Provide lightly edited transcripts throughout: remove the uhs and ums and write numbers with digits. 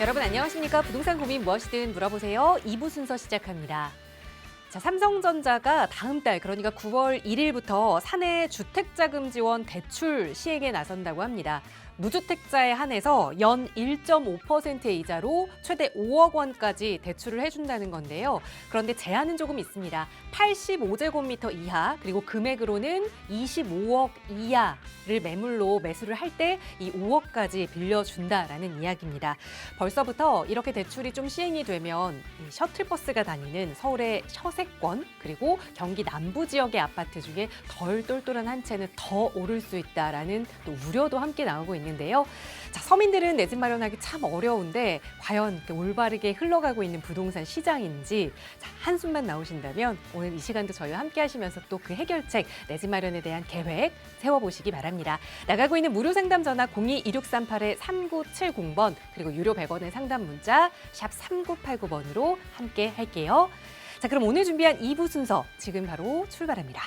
여러분 안녕하십니까? 부동산 고민 무엇이든 물어보세요. 2부 순서 시작합니다. 자, 삼성전자가 다음 달 그러니까 9월 1일부터 사내 주택자금 지원 대출 시행에 나선다고 합니다. 무주택자에 한해서 연 1.5%의 이자로 최대 5억 원까지 대출을 해준다는 건데요. 그런데 제한은 조금 있습니다. 85제곱미터 이하 그리고 금액으로는 25억 이하를 매물로 매수를 할 때 이 5억까지 빌려준다라는 이야기입니다. 벌써부터 이렇게 대출이 좀 시행이 되면 이 셔틀버스가 다니는 서울의 서세권 그리고 경기 남부 지역의 아파트 중에 덜 똘똘한 한 채는 더 오를 수 있다라는 또 우려도 함께 나오고 있는데요. 자, 서민들은 내 집 마련하기 참 어려운데 과연 올바르게 흘러가고 있는 부동산 시장인지 자, 한숨만 나오신다면 오늘 이 시간도 저희와 함께 하시면서 또 그 해결책, 내 집 마련에 대한 계획 세워보시기 바랍니다. 나가고 있는 무료 상담 전화 02-2638-3970번 그리고 유료 100원의 상담 문자 샵 3989번으로 함께 할게요. 자, 그럼 오늘 준비한 2부 순서 지금 바로 출발합니다.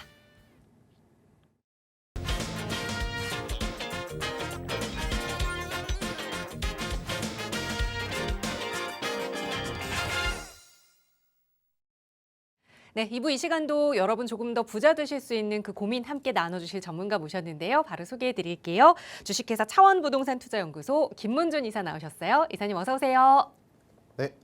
네, 2부 이 시간도 여러분 조금 더 부자 되실 수 있는 그 고민 함께 나눠주실 전문가 모셨는데요. 바로 소개해드릴게요. 주식회사 차원부동산투자연구소 김문준 이사 나오셨어요. 이사님 어서 오세요. 네,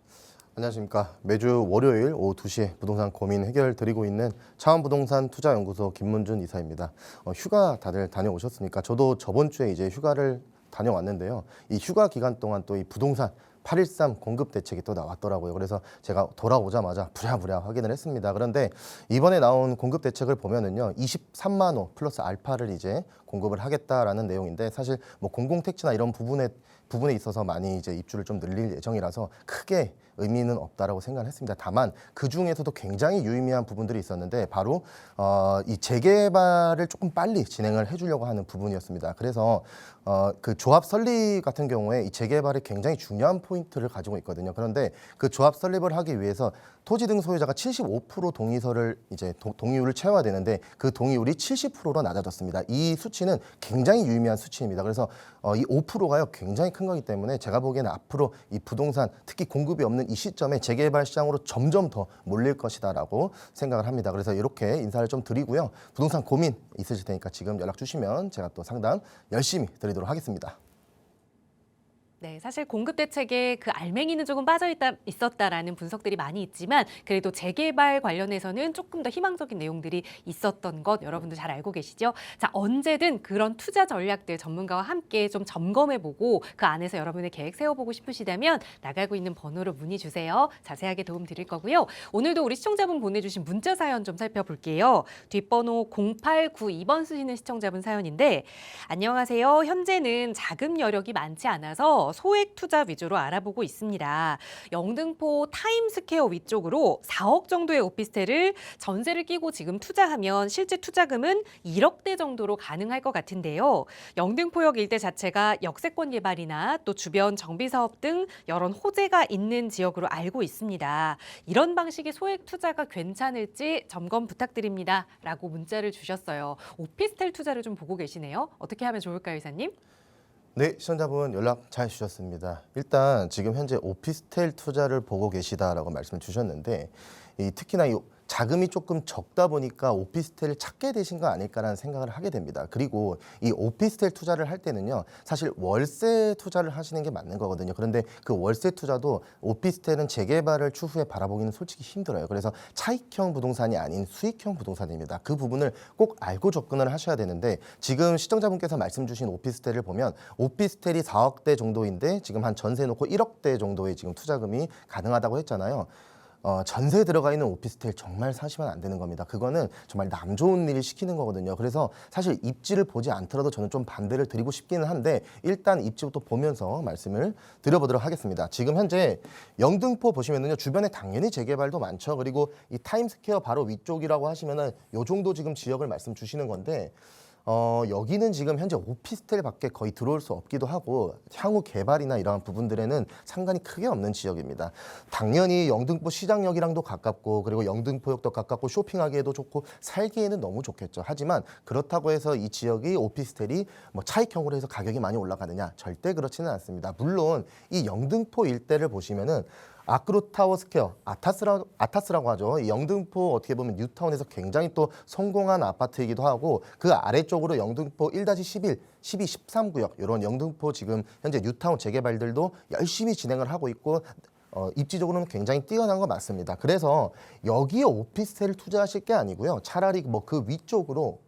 안녕하십니까. 매주 월요일 오후 2시에 부동산 고민 해결 드리고 있는 차원부동산투자연구소 김문준 이사입니다. 휴가 다들 다녀오셨습니까? 저도 저번 주에 이제 휴가를 다녀왔는데요. 이 휴가 기간 동안 또 이 부동산 813 공급 대책이 또 나왔더라고요. 그래서 제가 돌아오자마자 부랴부랴 확인을 했습니다. 그런데 이번에 나온 공급 대책을 보면은요, 23만 호 플러스 알파를 이제 공급을 하겠다라는 내용인데 사실 뭐 공공택지나 이런 부분에 있어서 많이 이제 입주를 좀 늘릴 예정이라서 크게 의미는 없다라고 생각을 했습니다. 다만 그 중에서도 굉장히 유의미한 부분들이 있었는데 바로 이 재개발을 조금 빨리 진행을 해주려고 하는 부분이었습니다. 그래서 그 조합 설립 같은 경우에 이 재개발이 굉장히 중요한 포인트를 가지고 있거든요. 그런데 그 조합 설립을 하기 위해서 토지 등 소유자가 75% 동의서를 이제 동의율을 채워야 되는데 그 동의율이 70%로 낮아졌습니다. 이 수치는 굉장히 유의미한 수치입니다. 그래서 이 5%가요 굉장히 큰 거기 때문에 제가 보기에는 앞으로 이 부동산 특히 공급이 없는 이 시점에 재개발 시장으로 점점 더 몰릴 것이다라고 생각을 합니다. 그래서 이렇게 인사를 좀 드리고요. 부동산 고민 있으실 테니까 지금 연락 주시면 제가 또 상담 열심히 드리도록 하겠습니다. 네, 사실 공급 대책에 그 알맹이는 조금 있었다라는 분석들이 많이 있지만 그래도 재개발 관련해서는 조금 더 희망적인 내용들이 있었던 것 여러분들 잘 알고 계시죠? 자, 언제든 그런 투자 전략들 전문가와 함께 좀 점검해보고 그 안에서 여러분의 계획 세워보고 싶으시다면 나가고 있는 번호로 문의 주세요. 자세하게 도움 드릴 거고요. 오늘도 우리 시청자분 보내주신 문자 사연 좀 살펴볼게요. 뒷번호 0892번 쓰시는 시청자분 사연인데 안녕하세요. 현재는 자금 여력이 많지 않아서 소액 투자 위주로 알아보고 있습니다. 영등포 타임스퀘어 위쪽으로 4억 정도의 오피스텔을 전세를 끼고 지금 투자하면 실제 투자금은 1억대 정도로 가능할 것 같은데요. 영등포역 일대 자체가 역세권 개발이나 또 주변 정비사업 등 여러 호재가 있는 지역으로 알고 있습니다. 이런 방식의 소액 투자가 괜찮을지 점검 부탁드립니다. 라고 문자를 주셨어요. 오피스텔 투자를 좀 보고 계시네요. 어떻게 하면 좋을까요, 이사님? 네, 시청자분 연락 잘 주셨습니다. 일단 지금 현재 오피스텔 투자를 보고 계시다라고 말씀을 주셨는데 특히나 이 자금이 조금 적다 보니까 오피스텔을 찾게 되신 거 아닐까라는 생각을 하게 됩니다. 그리고 이 오피스텔 투자를 할 때는요, 사실 월세 투자를 하시는 게 맞는 거거든요. 그런데 그 월세 투자도 오피스텔은 재개발을 추후에 바라보기는 솔직히 힘들어요. 그래서 차익형 부동산이 아닌 수익형 부동산입니다. 그 부분을 꼭 알고 접근을 하셔야 되는데 지금 시청자분께서 말씀 주신 오피스텔을 보면 오피스텔이 4억대 정도인데 지금 한 전세 놓고 1억대 정도의 지금 투자금이 가능하다고 했잖아요. 전세에 들어가 있는 오피스텔 정말 사시면 안 되는 겁니다. 그거는 정말 남 좋은 일을 시키는 거거든요. 그래서 사실 입지를 보지 않더라도 저는 좀 반대를 드리고 싶기는 한데 일단 입지부터 보면서 말씀을 드려보도록 하겠습니다. 지금 현재 영등포 보시면은요, 주변에 당연히 재개발도 많죠. 그리고 이 타임스퀘어 바로 위쪽이라고 하시면은 요 정도 지금 지역을 말씀 주시는 건데 여기는 지금 현재 오피스텔밖에 거의 들어올 수 없기도 하고 향후 개발이나 이러한 부분들에는 상관이 크게 없는 지역입니다. 당연히 영등포 시장역이랑도 가깝고 그리고 영등포역도 가깝고 쇼핑하기에도 좋고 살기에는 너무 좋겠죠. 하지만 그렇다고 해서 이 지역이 오피스텔이 뭐 차익형으로 해서 가격이 많이 올라가느냐? 절대 그렇지는 않습니다. 물론 이 영등포 일대를 보시면은 아크로타워 스퀘어, 아타스라고 하죠. 이 영등포 어떻게 보면 뉴타운에서 굉장히 또 성공한 아파트이기도 하고 그 아래쪽으로 영등포 1-11, 12, 13구역 이런 영등포 지금 현재 뉴타운 재개발들도 열심히 진행을 하고 있고 입지적으로는 굉장히 뛰어난 거 맞습니다. 그래서 여기에 오피스텔을 투자하실 게 아니고요. 차라리 뭐 그 위쪽으로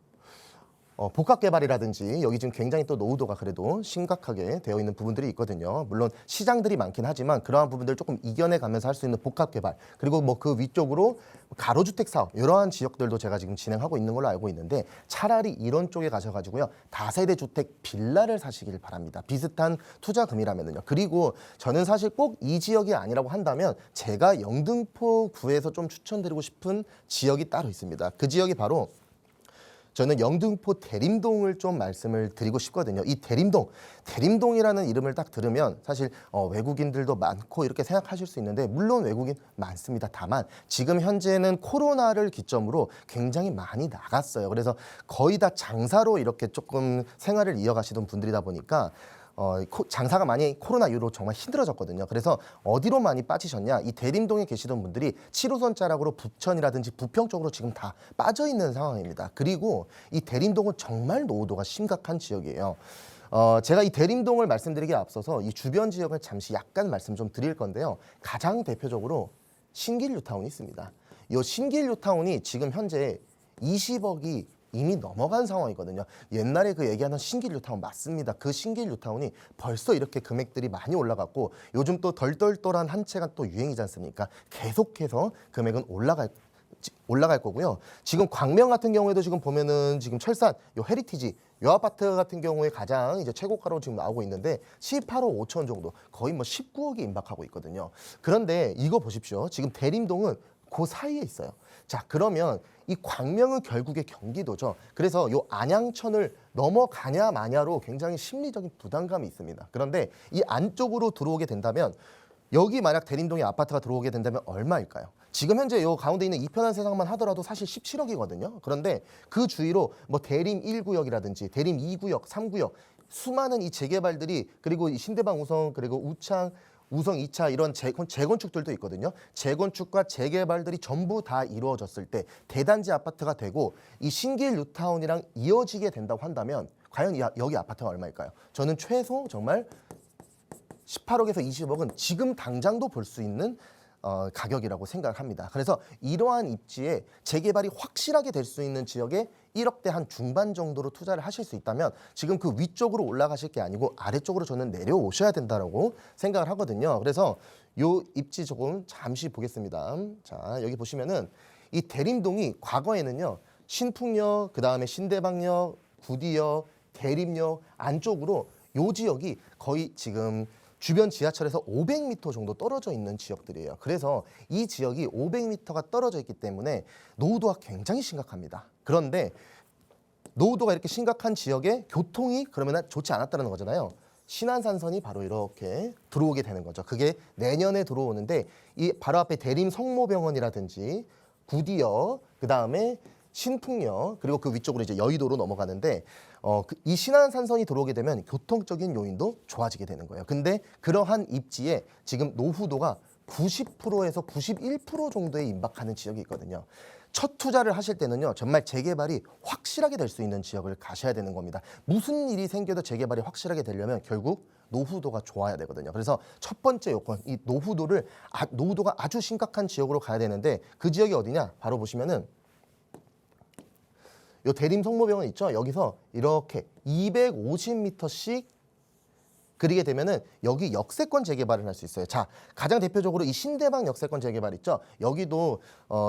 복합 개발이라든지 여기 지금 굉장히 또 노후도가 그래도 심각하게 되어 있는 부분들이 있거든요. 물론 시장들이 많긴 하지만 그러한 부분들을 조금 이겨내 가면서 할 수 있는 복합 개발 그리고 뭐 그 위쪽으로 가로주택 사업 이러한 지역들도 제가 지금 진행하고 있는 걸로 알고 있는데 차라리 이런 쪽에 가셔가지고요. 다세대 주택 빌라를 사시길 바랍니다. 비슷한 투자금이라면요. 그리고 저는 사실 꼭 이 지역이 아니라고 한다면 제가 영등포구에서 좀 추천드리고 싶은 지역이 따로 있습니다. 그 지역이 바로 저는 영등포 대림동을 좀 말씀을 드리고 싶거든요. 이 대림동이라는 이름을 딱 들으면 사실 외국인들도 많고 이렇게 생각하실 수 있는데 물론 외국인 많습니다. 다만 지금 현재는 코로나를 기점으로 굉장히 많이 나갔어요. 그래서 거의 다 장사로 이렇게 조금 생활을 이어가시던 분들이다 보니까 장사가 많이 코로나 이후로 정말 힘들어졌거든요. 그래서 어디로 많이 빠지셨냐? 이 대림동에 계시던 분들이 7호선 자락으로 부천이라든지 부평 쪽으로 지금 다 빠져 있는 상황입니다. 그리고 이 대림동은 정말 노후도가 심각한 지역이에요. 제가 이 대림동을 말씀드리기에 앞서서 이 주변 지역을 잠시 약간 말씀 좀 드릴 건데요. 가장 대표적으로 신길뉴타운이 있습니다. 이 신길뉴타운이 지금 현재 20억이 이미 넘어간 상황이거든요. 옛날에 그 얘기하는 신길뉴타운 맞습니다. 그 신길뉴타운이 벌써 이렇게 금액들이 많이 올라갔고 요즘 또 덜덜덜한 한 채가 또 유행이지 않습니까? 계속해서 금액은 올라갈 거고요. 지금 광명 같은 경우에도 지금 보면은 지금 철산 요 헤리티지 요 아파트 같은 경우에 가장 이제 최고가로 지금 나오고 있는데 18억 5천 정도 거의 뭐 19억이 임박하고 있거든요. 그런데 이거 보십시오. 지금 대림동은 그 사이에 있어요. 자, 그러면 이 광명은 결국에 경기도죠. 그래서 요 안양천을 넘어가냐 마냐로 굉장히 심리적인 부담감이 있습니다. 그런데 이 안쪽으로 들어오게 된다면 여기 만약 대림동에 아파트가 들어오게 된다면 얼마일까요? 지금 현재 요 가운데 있는 이편한 세상만 하더라도 사실 17억이거든요. 그런데 그 주위로 뭐 대림 1구역이라든지 대림 2구역, 3구역 수많은 이 재개발들이 그리고 이 신대방 우성 그리고 우창 우성 2차 이런 재건축들도 있거든요. 재건축과 재개발들이 전부 다 이루어졌을 때 대단지 아파트가 되고 이 신길 뉴타운이랑 이어지게 된다고 한다면 과연 여기 아파트가 얼마일까요? 저는 최소 정말 18억에서 20억은 지금 당장도 볼 수 있는 가격이라고 생각합니다. 그래서 이러한 입지에 재개발이 확실하게 될 수 있는 지역에 1억대 한 중반 정도로 투자를 하실 수 있다면 지금 그 위쪽으로 올라가실 게 아니고 아래쪽으로 저는 내려오셔야 된다라고 생각을 하거든요. 그래서 요 입지 조금 잠시 보겠습니다. 자, 여기 보시면은 이 대림동이 과거에는요. 신풍역, 그다음에 신대방역, 구디역, 대림역 안쪽으로 요 지역이 거의 지금 주변 지하철에서 500m 정도 떨어져 있는 지역들이에요. 그래서 이 지역이 500m가 떨어져 있기 때문에 노후도가 굉장히 심각합니다. 그런데 노후도가 이렇게 심각한 지역에 교통이 그러면 좋지 않았다는 거잖아요. 신안산선이 바로 이렇게 들어오게 되는 거죠. 그게 내년에 들어오는데 이 바로 앞에 대림 성모병원이라든지 구디역, 그다음에 신풍역 그리고 그 위쪽으로 이제 여의도로 넘어가는데 이 신안산선이 들어오게 되면 교통적인 요인도 좋아지게 되는 거예요. 근데 그러한 입지에 지금 노후도가 90%에서 91% 정도에 임박하는 지역이 있거든요. 첫 투자를 하실 때는요. 정말 재개발이 확실하게 될 수 있는 지역을 가셔야 되는 겁니다. 무슨 일이 생겨도 재개발이 확실하게 되려면 결국 노후도가 좋아야 되거든요. 그래서 첫 번째 요건, 이 노후도가 아주 심각한 지역으로 가야 되는데 그 지역이 어디냐? 바로 보시면은 요 대림 성모병원 있죠? 여기서 이렇게 250m씩 그리게 되면은 여기 역세권 재개발을 할 수 있어요. 자, 가장 대표적으로 이 신대방 역세권 재개발 있죠. 여기도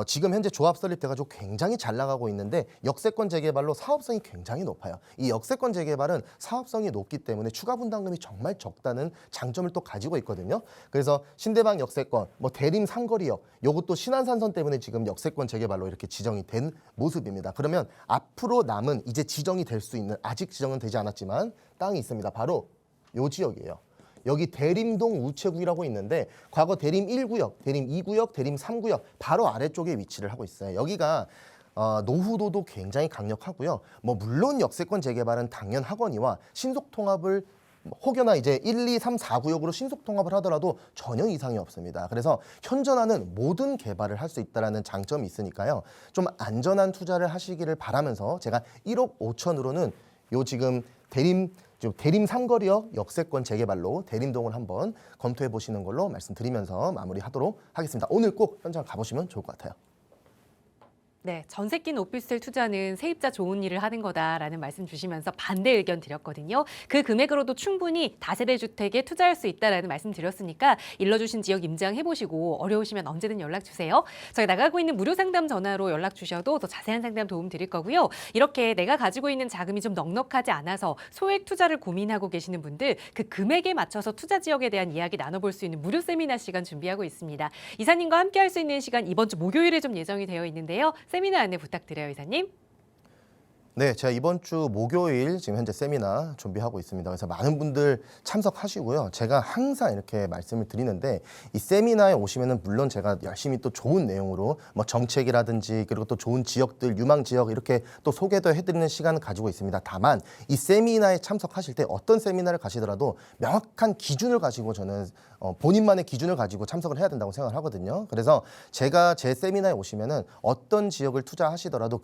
지금 현재 조합 설립돼가지고 굉장히 잘 나가고 있는데 역세권 재개발로 사업성이 굉장히 높아요. 이 역세권 재개발은 사업성이 높기 때문에 추가 분담금이 정말 적다는 장점을 또 가지고 있거든요. 그래서 신대방 역세권, 뭐 대림 삼거리역, 요것도 신안산선 때문에 지금 역세권 재개발로 이렇게 지정이 된 모습입니다. 그러면 앞으로 남은 이제 지정이 될 수 있는, 아직 지정은 되지 않았지만 땅이 있습니다. 바로 요 지역이에요. 여기 대림동 우체국이라고 있는데 과거 대림 1구역, 대림 2구역, 대림 3구역 바로 아래쪽에 위치를 하고 있어요. 여기가 노후도도 굉장히 강력하고요. 뭐 물론 역세권 재개발은 당연하거니와 신속 통합을 혹여나 이제 1, 2, 3, 4구역으로 신속 통합을 하더라도 전혀 이상이 없습니다. 그래서 현존하는 모든 개발을 할 수 있다는 장점이 있으니까요. 좀 안전한 투자를 하시기를 바라면서 제가 1억 5천으로는 요 지금 대림 삼거리역 역세권 재개발로 대림동을 한번 검토해 보시는 걸로 말씀드리면서 마무리하도록 하겠습니다. 오늘 꼭 현장 가보시면 좋을 것 같아요. 네, 전세 낀 오피스텔 투자는 세입자 좋은 일을 하는 거다라는 말씀 주시면서 반대 의견 드렸거든요. 그 금액으로도 충분히 다세대 주택에 투자할 수 있다라는 말씀 드렸으니까 일러주신 지역 임장해보시고 어려우시면 언제든 연락 주세요. 저희 나가고 있는 무료 상담 전화로 연락 주셔도 더 자세한 상담 도움 드릴 거고요. 이렇게 내가 가지고 있는 자금이 좀 넉넉하지 않아서 소액 투자를 고민하고 계시는 분들 그 금액에 맞춰서 투자 지역에 대한 이야기 나눠볼 수 있는 무료 세미나 시간 준비하고 있습니다. 이사님과 함께 할 수 있는 시간 이번 주 목요일에 좀 예정이 되어 있는데요. 세미나 안내 부탁드려요, 이사님. 네, 제가 이번 주 목요일 지금 현재 세미나 준비하고 있습니다. 그래서 많은 분들 참석하시고요. 제가 항상 이렇게 말씀을 드리는데 이 세미나에 오시면은 물론 제가 열심히 또 좋은 내용으로 뭐 정책이라든지 그리고 또 좋은 지역들, 유망 지역 이렇게 또 소개도 해드리는 시간을 가지고 있습니다. 다만 이 세미나에 참석하실 때 어떤 세미나를 가시더라도 명확한 기준을 가지고 저는 본인만의 기준을 가지고 참석을 해야 된다고 생각을 하거든요. 그래서 제가 제 세미나에 오시면은 어떤 지역을 투자하시더라도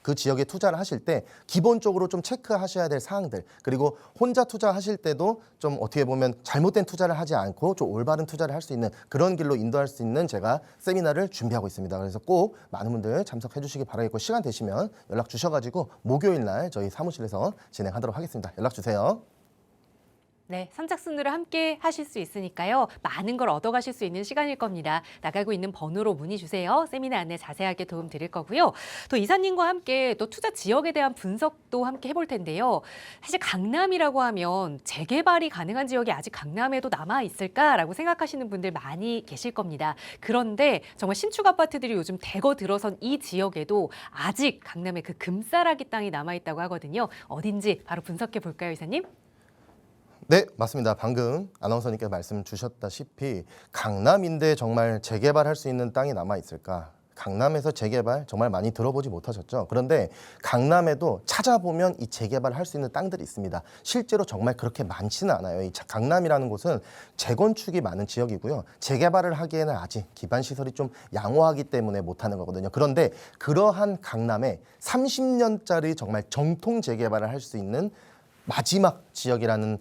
그 지역에 투자를 하실 때 기본적으로 좀 체크하셔야 될 사항들 그리고 혼자 투자하실 때도 좀 어떻게 보면 잘못된 투자를 하지 않고 좀 올바른 투자를 할 수 있는 그런 길로 인도할 수 있는 제가 세미나를 준비하고 있습니다. 그래서 꼭 많은 분들 참석해 주시기 바라겠고 시간 되시면 연락 주셔가지고 목요일 날 저희 사무실에서 진행하도록 하겠습니다. 연락 주세요. 네, 선착순으로 함께 하실 수 있으니까요. 많은 걸 얻어가실 수 있는 시간일 겁니다. 나가고 있는 번호로 문의 주세요. 세미나 안내 자세하게 도움 드릴 거고요. 또 이사님과 함께 또 투자 지역에 대한 분석도 함께 해볼 텐데요. 사실 강남이라고 하면 재개발이 가능한 지역이 아직 강남에도 남아 있을까라고 생각하시는 분들 많이 계실 겁니다. 그런데 정말 신축 아파트들이 요즘 대거 들어선 이 지역에도 아직 강남에 그 금싸라기 땅이 남아 있다고 하거든요. 어딘지 바로 분석해 볼까요, 이사님? 네, 맞습니다. 방금 아나운서님께서 말씀 주셨다시피 강남인데 정말 재개발할 수 있는 땅이 남아 있을까? 강남에서 재개발 정말 많이 들어보지 못하셨죠? 그런데 강남에도 찾아보면 이 재개발할 수 있는 땅들이 있습니다. 실제로 정말 그렇게 많지는 않아요. 이 강남이라는 곳은 재건축이 많은 지역이고요. 재개발을 하기에는 아직 기반 시설이 좀 양호하기 때문에 못하는 거거든요. 그런데 그러한 강남에 30년짜리 정말 정통 재개발을 할 수 있는 마지막 지역이라는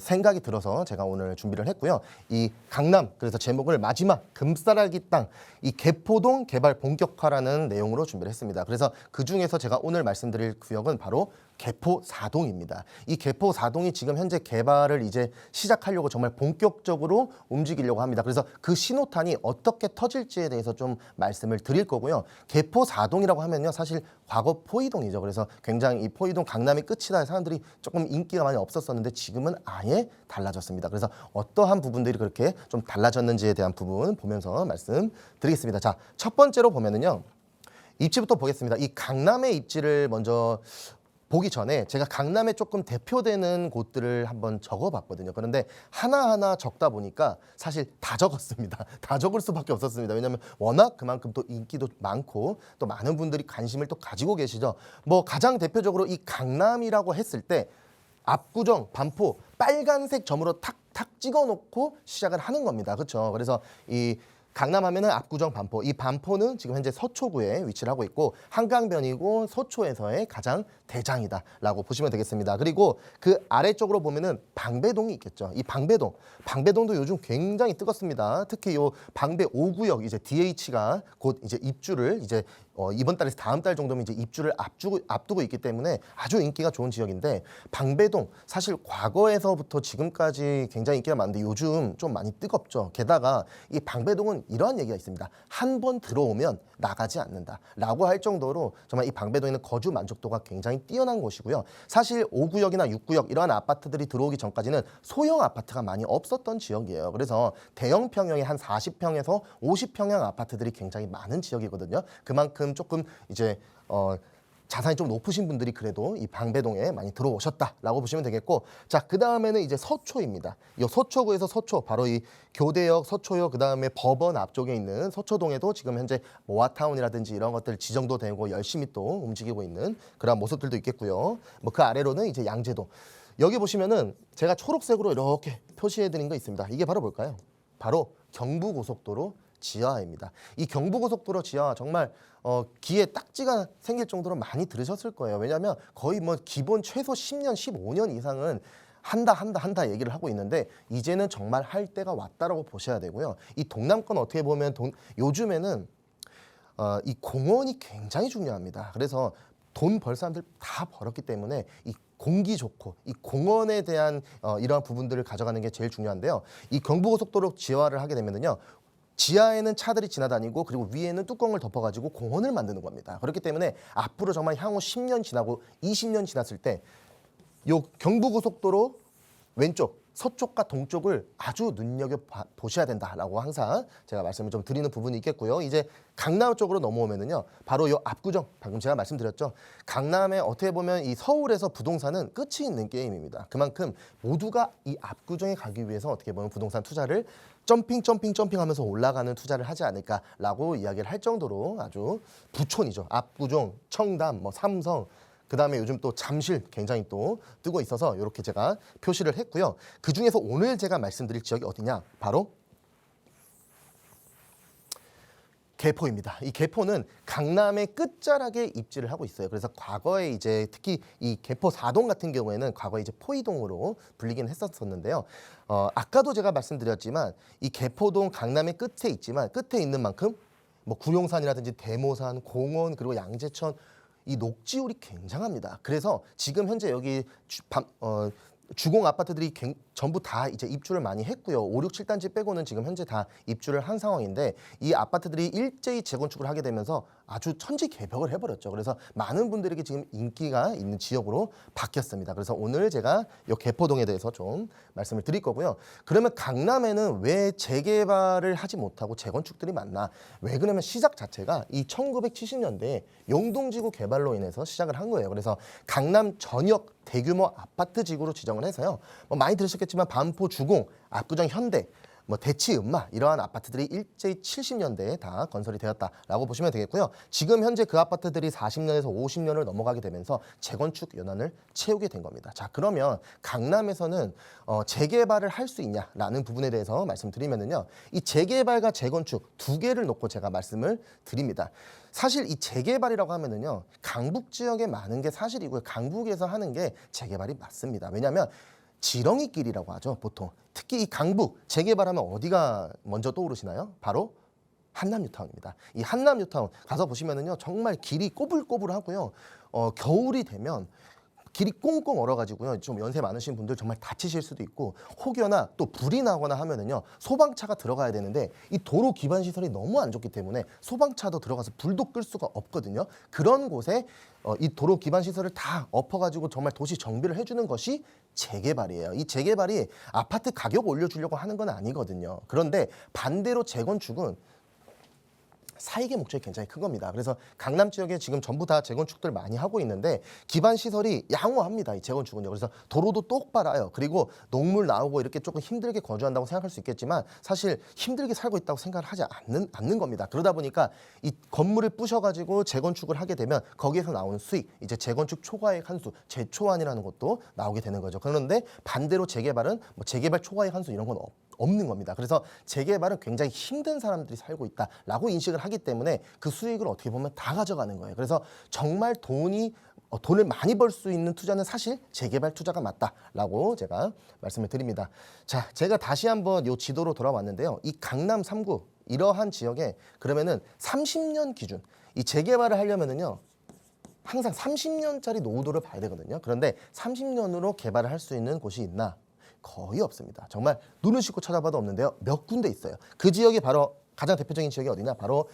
생각이 들어서 제가 오늘 준비를 했고요. 이 강남, 그래서 제목을 마지막 금싸라기 땅, 이 개포동 개발 본격화라는 내용으로 준비를 했습니다. 그래서 그중에서 제가 오늘 말씀드릴 구역은 바로 개포 4동입니다. 이 개포 4동이 지금 현재 개발을 이제 시작하려고 정말 본격적으로 움직이려고 합니다. 그래서 그 신호탄이 어떻게 터질지에 대해서 좀 말씀을 드릴 거고요. 개포 4동이라고 하면요. 사실 과거 포이동이죠. 그래서 굉장히 이 포이동 강남이 끝이다 사람들이 조금 인기가 많이 없었었는데 지금은 아예 달라졌습니다. 그래서 어떠한 부분들이 그렇게 좀 달라졌는지에 대한 부분 보면서 말씀드리겠습니다. 자, 첫 번째로 보면은요. 입지부터 보겠습니다. 이 강남의 입지를 먼저 보기 전에 제가 강남에 조금 대표되는 곳들을 한번 적어봤거든요. 그런데 하나하나 적다 보니까 사실 다 적었습니다. 다 적을 수밖에 없었습니다. 왜냐하면 워낙 그만큼 또 인기도 많고 또 많은 분들이 관심을 또 가지고 계시죠. 뭐 가장 대표적으로 이 강남이라고 했을 때 압구정, 반포 빨간색 점으로 탁탁 찍어놓고 시작을 하는 겁니다. 그렇죠? 그래서 이 강남 하면은 압구정, 반포. 이 반포는 지금 현재 서초구에 위치를 하고 있고 한강변이고 서초에서의 가장 대장이다라고 보시면 되겠습니다. 그리고 그 아래쪽으로 보면은 방배동이 있겠죠. 이 방배동도 요즘 굉장히 뜨겁습니다. 특히 요 방배 5구역 이제 DH가 곧 이제 입주를 이제 이번 달에서 다음 달 정도면 이제 입주를 앞두고 있기 때문에 아주 인기가 좋은 지역인데, 방배동 사실 과거에서부터 지금까지 굉장히 인기가 많은데 요즘 좀 많이 뜨겁죠. 게다가 이 방배동은 이러한 얘기가 있습니다. 한 번 들어오면 나가지 않는다라고 할 정도로 정말 이 방배동에는 거주 만족도가 굉장히 뛰어난 곳이고요. 사실 5구역이나 6구역 이러한 아파트들이 들어오기 전까지는 소형 아파트가 많이 없었던 지역이에요. 그래서 대형 평형의 한 40평에서 50평형 아파트들이 굉장히 많은 지역이거든요. 그만큼 조금 이제 자산이 좀 높으신 분들이 그래도 이 방배동에 많이 들어오셨다라고 보시면 되겠고, 자, 그 다음에는 이제 서초입니다. 이 서초구에서 서초, 바로 이 교대역, 서초역, 그 다음에 법원 앞쪽에 있는 서초동에도 지금 현재 모아타운이라든지 이런 것들 지정도 되고 열심히 또 움직이고 있는 그런 모습들도 있겠고요. 뭐 그 아래로는 이제 양재동. 여기 보시면은 제가 초록색으로 이렇게 표시해드린 거 있습니다. 이게 바로 뭘까요? 바로 경부고속도로 지하입니다. 이 경부고속도로 지하 정말 귀에 딱지가 생길 정도로 많이 들으셨을 거예요. 왜냐하면 거의 뭐 기본 최소 10년, 15년 이상은 한다 얘기를 하고 있는데, 이제는 정말 할 때가 왔다라고 보셔야 되고요. 이 동남권 어떻게 보면 요즘에는 이 공원이 굉장히 중요합니다. 그래서 돈 벌 사람들 다 벌었기 때문에 이 공기 좋고 이 공원에 대한 이러한 부분들을 가져가는 게 제일 중요한데요. 이 경부고속도로 지하화를 하게 되면은요, 지하에는 차들이 지나다니고 그리고 위에는 뚜껑을 덮어가지고 공원을 만드는 겁니다. 그렇기 때문에 앞으로 정말 향후 10년 지나고 20년 지났을 때 요 경부고속도로 왼쪽 서쪽과 동쪽을 아주 눈여겨보셔야 된다라고 항상 제가 말씀을 좀 드리는 부분이 있겠고요. 이제 강남 쪽으로 넘어오면은요, 바로 요 압구정, 방금 제가 말씀드렸죠. 강남에 어떻게 보면 이 서울에서 부동산은 끝이 있는 게임입니다. 그만큼 모두가 이 압구정에 가기 위해서 어떻게 보면 부동산 투자를 점핑 하면서 올라가는 투자를 하지 않을까라고 이야기를 할 정도로 아주 부촌이죠. 압구정, 청담, 뭐 삼성, 그 다음에 요즘 또 잠실 굉장히 또 뜨고 있어서 이렇게 제가 표시를 했고요. 그 중에서 오늘 제가 말씀드릴 지역이 어디냐? 바로 개포입니다. 이 개포는 강남의 끝자락에 입지를 하고 있어요. 그래서 과거에 이제 특히 이 개포 4동 같은 경우에는 과거에 이제 포이동으로 불리긴 했었는데요. 아까도 제가 말씀드렸지만 이 개포동 강남의 끝에 있지만 끝에 있는 만큼 뭐 구룡산이라든지 대모산, 공원, 그리고 양재천, 이 녹지율이 굉장합니다. 그래서 지금 현재 여기 주공 아파트들이 전부 다 이제 입주를 많이 했고요. 5, 6, 7단지 빼고는 지금 현재 다 입주를 한 상황인데, 이 아파트들이 일제히 재건축을 하게 되면서 아주 천지개벽을 해버렸죠. 그래서 많은 분들에게 지금 인기가 있는 지역으로 바뀌었습니다. 그래서 오늘 제가 이 개포동에 대해서 좀 말씀을 드릴 거고요. 그러면 강남에는 왜 재개발을 하지 못하고 재건축들이 많나? 왜 그러냐면 시작 자체가 이 1970년대에 용동지구 개발로 인해서 시작을 한 거예요. 그래서 강남 전역 대규모 아파트 지구로 지정을 해서요. 뭐 많이 들으셨겠지만 반포 주공, 압구정 현대, 뭐 대치 음마 이러한 아파트들이 일제히 70년대에 다 건설이 되었다라고 보시면 되겠고요. 지금 현재 그 아파트들이 40년에서 50년을 넘어가게 되면서 재건축 연한을 채우게 된 겁니다. 자, 그러면 강남에서는 재개발을 할 수 있냐라는 부분에 대해서 말씀드리면은요, 이 재개발과 재건축 두 개를 놓고 제가 말씀을 드립니다. 사실 이 재개발이라고 하면은요, 강북 지역에 많은 게 사실이고요. 강북에서 하는 게 재개발이 맞습니다. 왜냐하면 지렁이 길이라고 하죠, 보통. 특히 이 강북 재개발하면 어디가 먼저 떠오르시나요? 바로 한남뉴타운입니다. 이 한남뉴타운 가서 보시면은요, 정말 길이 꼬불꼬불하고요. 겨울이 되면 길이 꽁꽁 얼어가지고요, 좀 연세 많으신 분들 정말 다치실 수도 있고, 혹여나 또 불이 나거나 하면은요, 소방차가 들어가야 되는데 이 도로 기반 시설이 너무 안 좋기 때문에 소방차도 들어가서 불도 끌 수가 없거든요. 그런 곳에 이 도로 기반 시설을 다 엎어가지고 정말 도시 정비를 해주는 것이 재개발이에요. 이 재개발이 아파트 가격 올려주려고 하는 건 아니거든요. 그런데 반대로 재건축은 사익의 목적이 굉장히 큰 겁니다. 그래서 강남 지역에 지금 전부 다 재건축들 많이 하고 있는데 기반 시설이 양호합니다. 이 재건축은요. 그래서 도로도 똑바라요. 그리고 녹물 나오고 이렇게 조금 힘들게 거주한다고 생각할 수 있겠지만 사실 힘들게 살고 있다고 생각을 하지 않는 겁니다. 그러다 보니까 이 건물을 부셔가지고 재건축을 하게 되면 거기에서 나오는 수익, 이제 재건축 초과액 한수, 재초안이라는 것도 나오게 되는 거죠. 그런데 반대로 재개발은 뭐 재개발 초과액 한수 이런 건 없는 겁니다. 그래서 재개발은 굉장히 힘든 사람들이 살고 있다라고 인식을 하기 때문에 그 수익을 어떻게 보면 다 가져가는 거예요. 그래서 정말 돈을 많이 벌 수 있는 투자는 사실 재개발 투자가 맞다라고 제가 말씀을 드립니다. 자, 제가 다시 한번 이 지도로 돌아왔는데요. 이 강남 3구 이러한 지역에 그러면은 30년 기준, 이 재개발을 하려면은요. 항상 30년짜리 노후도를 봐야 되거든요. 그런데 30년으로 개발을 할 수 있는 곳이 있나? 거의 없습니다. 정말 눈을 씻고 찾아봐도 없는데요. 몇 군데 있어요. 그 지역이 바로 가장 대표적인 지역이 어디냐? 바로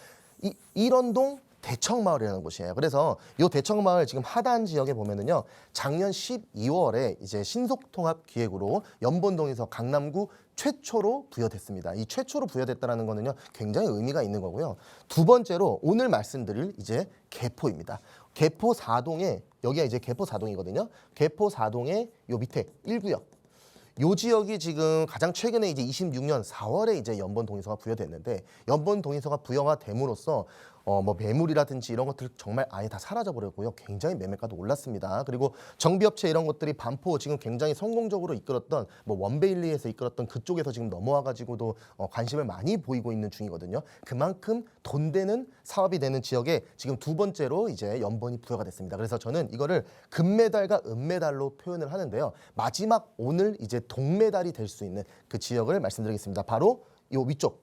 일원동 대청마을이라는 곳이에요. 그래서 이 대청마을 지금 하단 지역에 보면은요, 작년 12월에 이제 신속통합 기획으로 연본동에서 강남구 최초로 부여됐습니다. 이 최초로 부여됐다라는 거는요, 굉장히 의미가 있는 거고요. 두 번째로 오늘 말씀드릴 이제 개포입니다. 개포 4동에 여기가 이제 개포 4동이거든요. 개포 4동의 요 밑에 1구역. 요 지역이 지금 가장 최근에 이제 26년 4월에 이제 연본 동의서가 부여됐는데 연본 동의서가 부여가 됨으로써 뭐 매물이라든지 이런 것들 정말 아예 다 사라져 버렸고요. 굉장히 매매가도 올랐습니다. 그리고 정비업체 이런 것들이 반포 지금 굉장히 성공적으로 이끌었던 뭐 원베일리에서 이끌었던 그쪽에서 지금 넘어와 가지고도 관심을 많이 보이고 있는 중이거든요. 그만큼 돈 되는 사업이 되는 지역에 지금 두 번째로 이제 연본이 부여가 됐습니다. 그래서 저는 이거를 금메달과 은메달로 표현을 하는데요. 마지막 오늘 이제 동메달이 될 수 있는 그 지역을 말씀드리겠습니다. 바로 요 위쪽,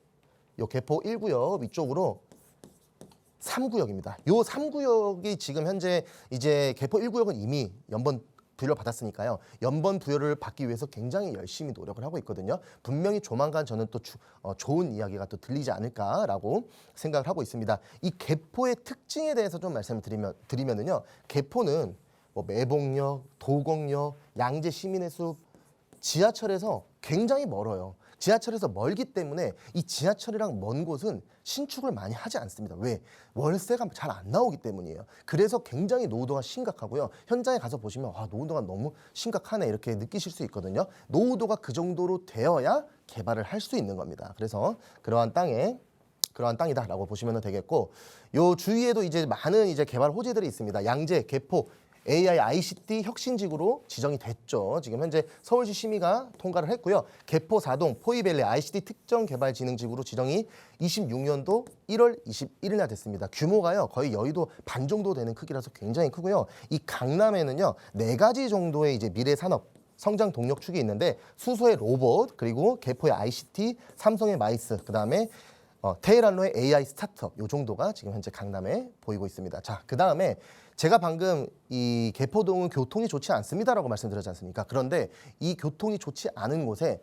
요 개포 1구역 위쪽으로 3구역입니다. 요 3구역이 지금 현재 이제 개포 1구역은 이미 연번 부여를 받았으니까요. 연번 부여를 받기 위해서 굉장히 열심히 노력을 하고 있거든요. 분명히 조만간 저는 또 좋은 이야기가 또 들리지 않을까라고 생각을 하고 있습니다. 이 개포의 특징에 대해서 좀 말씀을 드리면은요. 개포는 뭐 매봉역, 도곡역, 양재 시민의 숲, 지하철에서 굉장히 멀어요. 지하철에서 멀기 때문에 이 지하철이랑 먼 곳은 신축을 많이 하지 않습니다. 왜? 월세가 잘 안 나오기 때문이에요. 그래서 굉장히 노후도가 심각하고요. 현장에 가서 보시면 와, 노후도가 너무 심각하네 이렇게 느끼실 수 있거든요. 노후도가 그 정도로 되어야 개발을 할 수 있는 겁니다. 그래서 그러한 땅이다라고 보시면 되겠고, 요 주위에도 이제 많은 이제 개발 호재들이 있습니다. 양재, 개포, AI ICT 혁신지구로 지정이 됐죠. 지금 현재 서울시 심의가 통과를 했고요. 개포 4동 포이밸리 ICT 특정개발진흥지구로 지정이 26년도 1월 21일 날 됐습니다. 규모가요 거의 여의도 반 정도 되는 크기라서 굉장히 크고요. 이 강남에는요 4가지 정도의 이제 미래 산업 성장 동력 축이 있는데 수소의 로봇, 그리고 개포의 ICT, 삼성의 마이스, 그다음에 테헤란로의 AI 스타트업 요 정도가 지금 현재 강남에 보이고 있습니다. 자, 그다음에 제가 방금 이 개포동은 교통이 좋지 않습니다라고 말씀드렸지 않습니까? 그런데 이 교통이 좋지 않은 곳에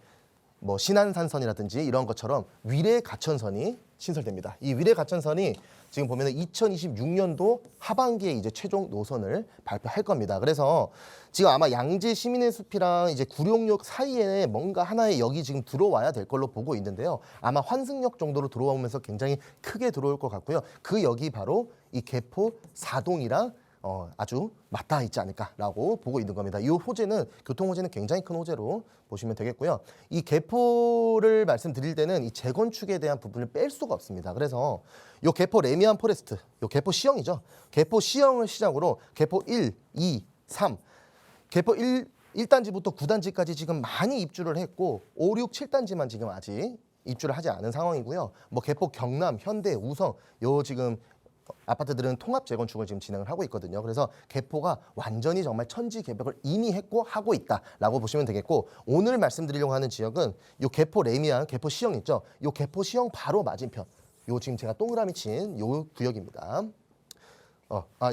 뭐 신안산선이라든지 이런 것처럼 위례 가천선이 신설됩니다. 이 위례 가천선이 지금 보면은 2026년도 하반기에 이제 최종 노선을 발표할 겁니다. 그래서 지금 아마 양재 시민의 숲이랑 이제 구룡역 사이에 뭔가 하나의 역이 지금 들어와야 될 걸로 보고 있는데요. 아마 환승역 정도로 들어오면서 굉장히 크게 들어올 것 같고요. 그 역이 바로 이 개포 4동이랑 아주 맞닿아 있지 않을까라고 보고 있는 겁니다. 이 호재는 교통 호재는 굉장히 큰 호재로 보시면 되겠고요. 이 개포를 말씀드릴 때는 이 재건축에 대한 부분을 뺄 수가 없습니다. 그래서 이 개포 레미안 포레스트, 이 개포 시형이죠. 개포 시형을 시작으로 개포 1, 2, 3, 개포 1단지부터 9단지까지 지금 많이 입주를 했고 5, 6, 7단지만 지금 아직 입주를 하지 않은 상황이고요. 뭐 개포 경남, 현대, 우성 요 지금 아파트들은 통합 재건축을 지금 진행을 하고 있거든요. 그래서 개포가 완전히 정말 천지개벽을 이미 했고 하고 있다라고 보시면 되겠고, 오늘 말씀드리려고 하는 지역은 요 개포 레미안, 개포 시형 있죠. 요 개포 시형 바로 맞은편, 요 지금 제가 동그라미 친 요 구역입니다.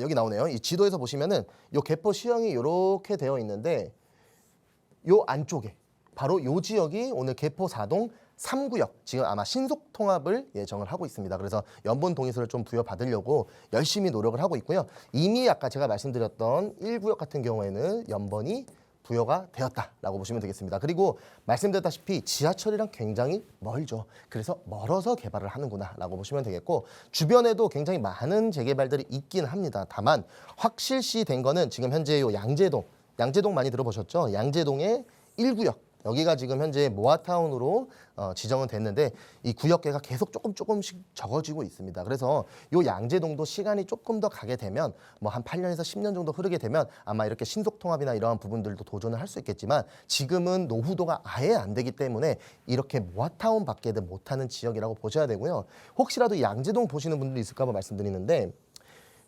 여기 나오네요. 이 지도에서 보시면은 요 개포 시형이 이렇게 되어 있는데 요 안쪽에 바로 요 지역이 오늘 개포 4동 3구역 지금 아마 신속 통합을 예정을 하고 있습니다. 그래서 연본 동의서를 좀 부여받으려고 열심히 노력을 하고 있고요. 이미 아까 제가 말씀드렸던 1구역 같은 경우에는 연번이 부여가 되었다라고 보시면 되겠습니다. 그리고 말씀드렸다시피 지하철이랑 굉장히 멀죠. 그래서 멀어서 개발을 하는구나라고 보시면 되겠고, 주변에도 굉장히 많은 재개발들이 있긴 합니다. 다만 확실시된 거는 지금 현재 요 양재동 많이 들어보셨죠? 양재동의 1구역. 여기가 지금 현재 모아타운으로 지정은 됐는데 이 구역계가 계속 조금씩 적어지고 있습니다. 그래서 요 양재동도 시간이 조금 더 가게 되면 뭐 한 8년에서 10년 정도 흐르게 되면 아마 이렇게 신속통합이나 이러한 부분들도 도전을 할 수 있겠지만 지금은 노후도가 아예 안 되기 때문에 이렇게 모아타운 밖에는 못하는 지역이라고 보셔야 되고요. 혹시라도 양재동 보시는 분들이 있을까 봐 말씀드리는데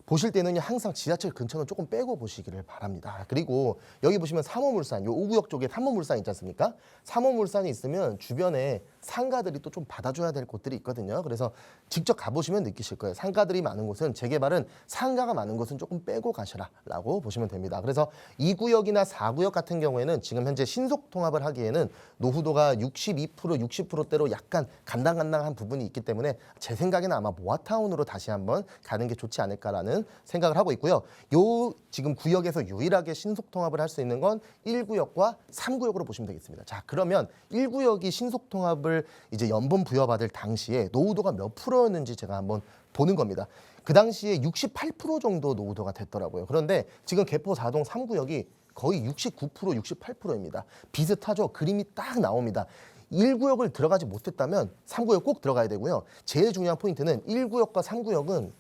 보실 때는 항상 지하철 근처는 조금 빼고 보시기를 바랍니다. 그리고 여기 보시면 3호물산, 요 5구역 쪽에 3호물산 있지 않습니까? 3호물산이 있으면 주변에 상가들이 또 좀 받아줘야 될 곳들이 있거든요. 그래서 직접 가보시면 느끼실 거예요. 상가들이 많은 곳은, 재개발은 상가가 많은 곳은 조금 빼고 가셔라라고 보시면 됩니다. 그래서 2구역이나 4구역 같은 경우에는 지금 현재 신속 통합을 하기에는 노후도가 62%, 60%대로 약간 간당간당한 부분이 있기 때문에 제 생각에는 아마 모아타운으로 다시 한번 가는 게 좋지 않을까라는 생각을 하고 있고요. 요 지금 구역에서 유일하게 신속 통합을 할 수 있는 건 1구역과 3구역으로 보시면 되겠습니다. 자, 그러면 1구역이 신속 통합을 이제 연번 부여받을 당시에 노후도가 몇 프로였는지 제가 한번 보는 겁니다. 그 당시에 68% 정도 노후도가 됐더라고요. 그런데 지금 개포 4동 3구역이 거의 69%, 68%입니다. 비슷하죠? 그림이 딱 나옵니다. 1구역을 들어가지 못했다면 3구역 꼭 들어가야 되고요. 제일 중요한 포인트는 1구역과 3구역은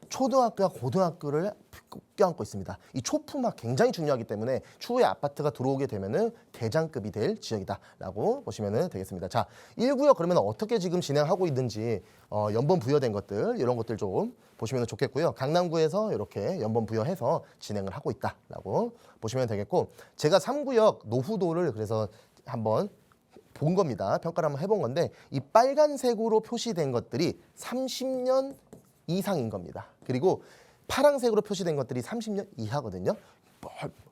초등학교와 고등학교를 껴안고 있습니다. 이 초품화 굉장히 중요하기 때문에 추후에 아파트가 들어오게 되면은 대장급이 될 지역이다라고 보시면 되겠습니다. 자, 1구역 그러면 어떻게 지금 진행하고 있는지 연번 부여된 것들 이런 것들 좀 보시면 좋겠고요. 강남구에서 이렇게 연번 부여해서 진행을 하고 있다라고 보시면 되겠고, 제가 3구역 노후도를 그래서 한번 본 겁니다. 평가를 한번 해본 건데, 이 빨간색으로 표시된 것들이 30년 이상인 겁니다. 그리고 파란색으로 표시된 것들이 30년 이하거든요.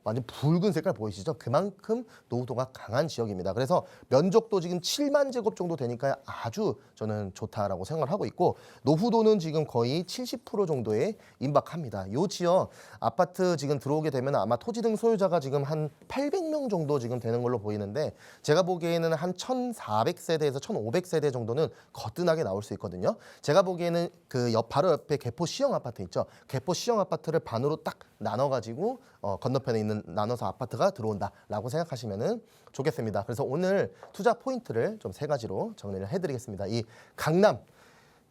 완전 붉은 색깔 보이시죠? 그만큼 노후도가 강한 지역입니다. 그래서 면적도 지금 7만 제곱 정도 되니까 아주 저는 좋다라고 생각을 하고 있고, 노후도는 지금 거의 70% 정도에 임박합니다. 이 지역 아파트 지금 들어오게 되면 아마 토지 등 소유자가 지금 한 800명 정도 지금 되는 걸로 보이는데, 제가 보기에는 한 1,400세대에서 1,500세대 정도는 거뜬하게 나올 수 있거든요. 제가 보기에는 그 바로 옆에 개포 시형 아파트 있죠. 개포 시형 아파트를 반으로 딱 나눠가지고 건너편에 있는 나눠서 아파트가 들어온다라고 생각하시면 좋겠습니다. 그래서 오늘 투자 포인트를 좀 3가지로 정리를 해드리겠습니다. 이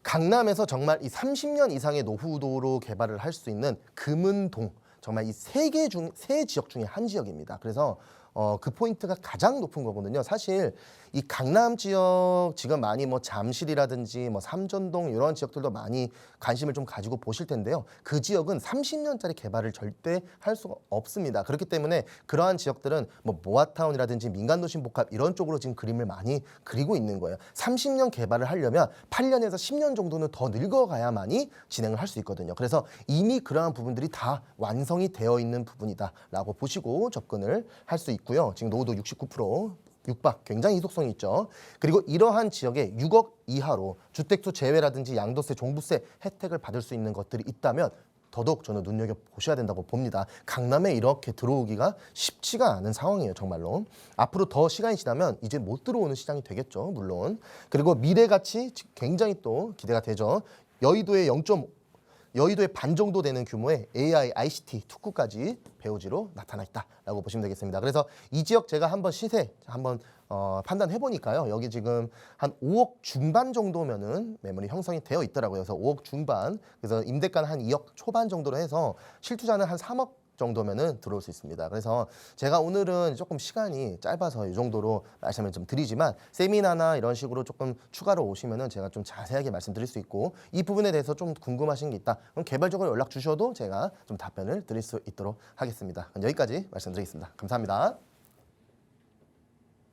강남에서 정말 이 30년 이상의 노후도로 개발을 할 수 있는 금은동, 정말 이 세 지역 중에 한 지역입니다. 그래서 그 포인트가 가장 높은 거거든요. 사실 이 강남 지역 지금 많이 뭐 잠실이라든지 뭐 삼전동 이런 지역들도 많이 관심을 좀 가지고 보실 텐데요. 그 지역은 30년짜리 개발을 절대 할 수가 없습니다. 그렇기 때문에 그러한 지역들은 뭐 모아타운이라든지 민간도심 복합 이런 쪽으로 지금 그림을 많이 그리고 있는 거예요. 30년 개발을 하려면 8년에서 10년 정도는 더 늙어가야만이 진행을 할 수 있거든요. 그래서 이미 그러한 부분들이 다 완성이 되어 있는 부분이다라고 보시고 접근을 할 수 있고요. 지금 노후도 69%. 육박 굉장히 희속성이 있죠. 그리고 이러한 지역에 6억 이하로 주택수 제외라든지 양도세, 종부세 혜택을 받을 수 있는 것들이 있다면 더더욱 저는 눈여겨보셔야 된다고 봅니다. 강남에 이렇게 들어오기가 쉽지가 않은 상황이에요. 정말로. 앞으로 더 시간이 지나면 이제 못 들어오는 시장이 되겠죠. 물론. 그리고 미래가치 굉장히 또 기대가 되죠. 여의도의 반 정도 되는 규모의 AI, ICT 특구까지 배우지로 나타나 있다라고 보시면 되겠습니다. 그래서 이 지역 제가 한번 시세 한번 판단해 보니까요. 여기 지금 한 5억 중반 정도면은 매물이 형성이 되어 있더라고요. 그래서 5억 중반, 그래서 임대가는 한 2억 초반 정도로 해서 실투자는 한 3억 정도면은 들어올 수 있습니다. 그래서 제가 오늘은 조금 시간이 짧아서 이 정도로 말씀을 좀 드리지만, 세미나나 이런 식으로 조금 추가로 오시면은 제가 좀 자세하게 말씀드릴 수 있고, 이 부분에 대해서 좀 궁금하신 게 있다, 그럼 개별적으로 연락 주셔도 제가 좀 답변을 드릴 수 있도록 하겠습니다. 여기까지 말씀드리겠습니다. 감사합니다.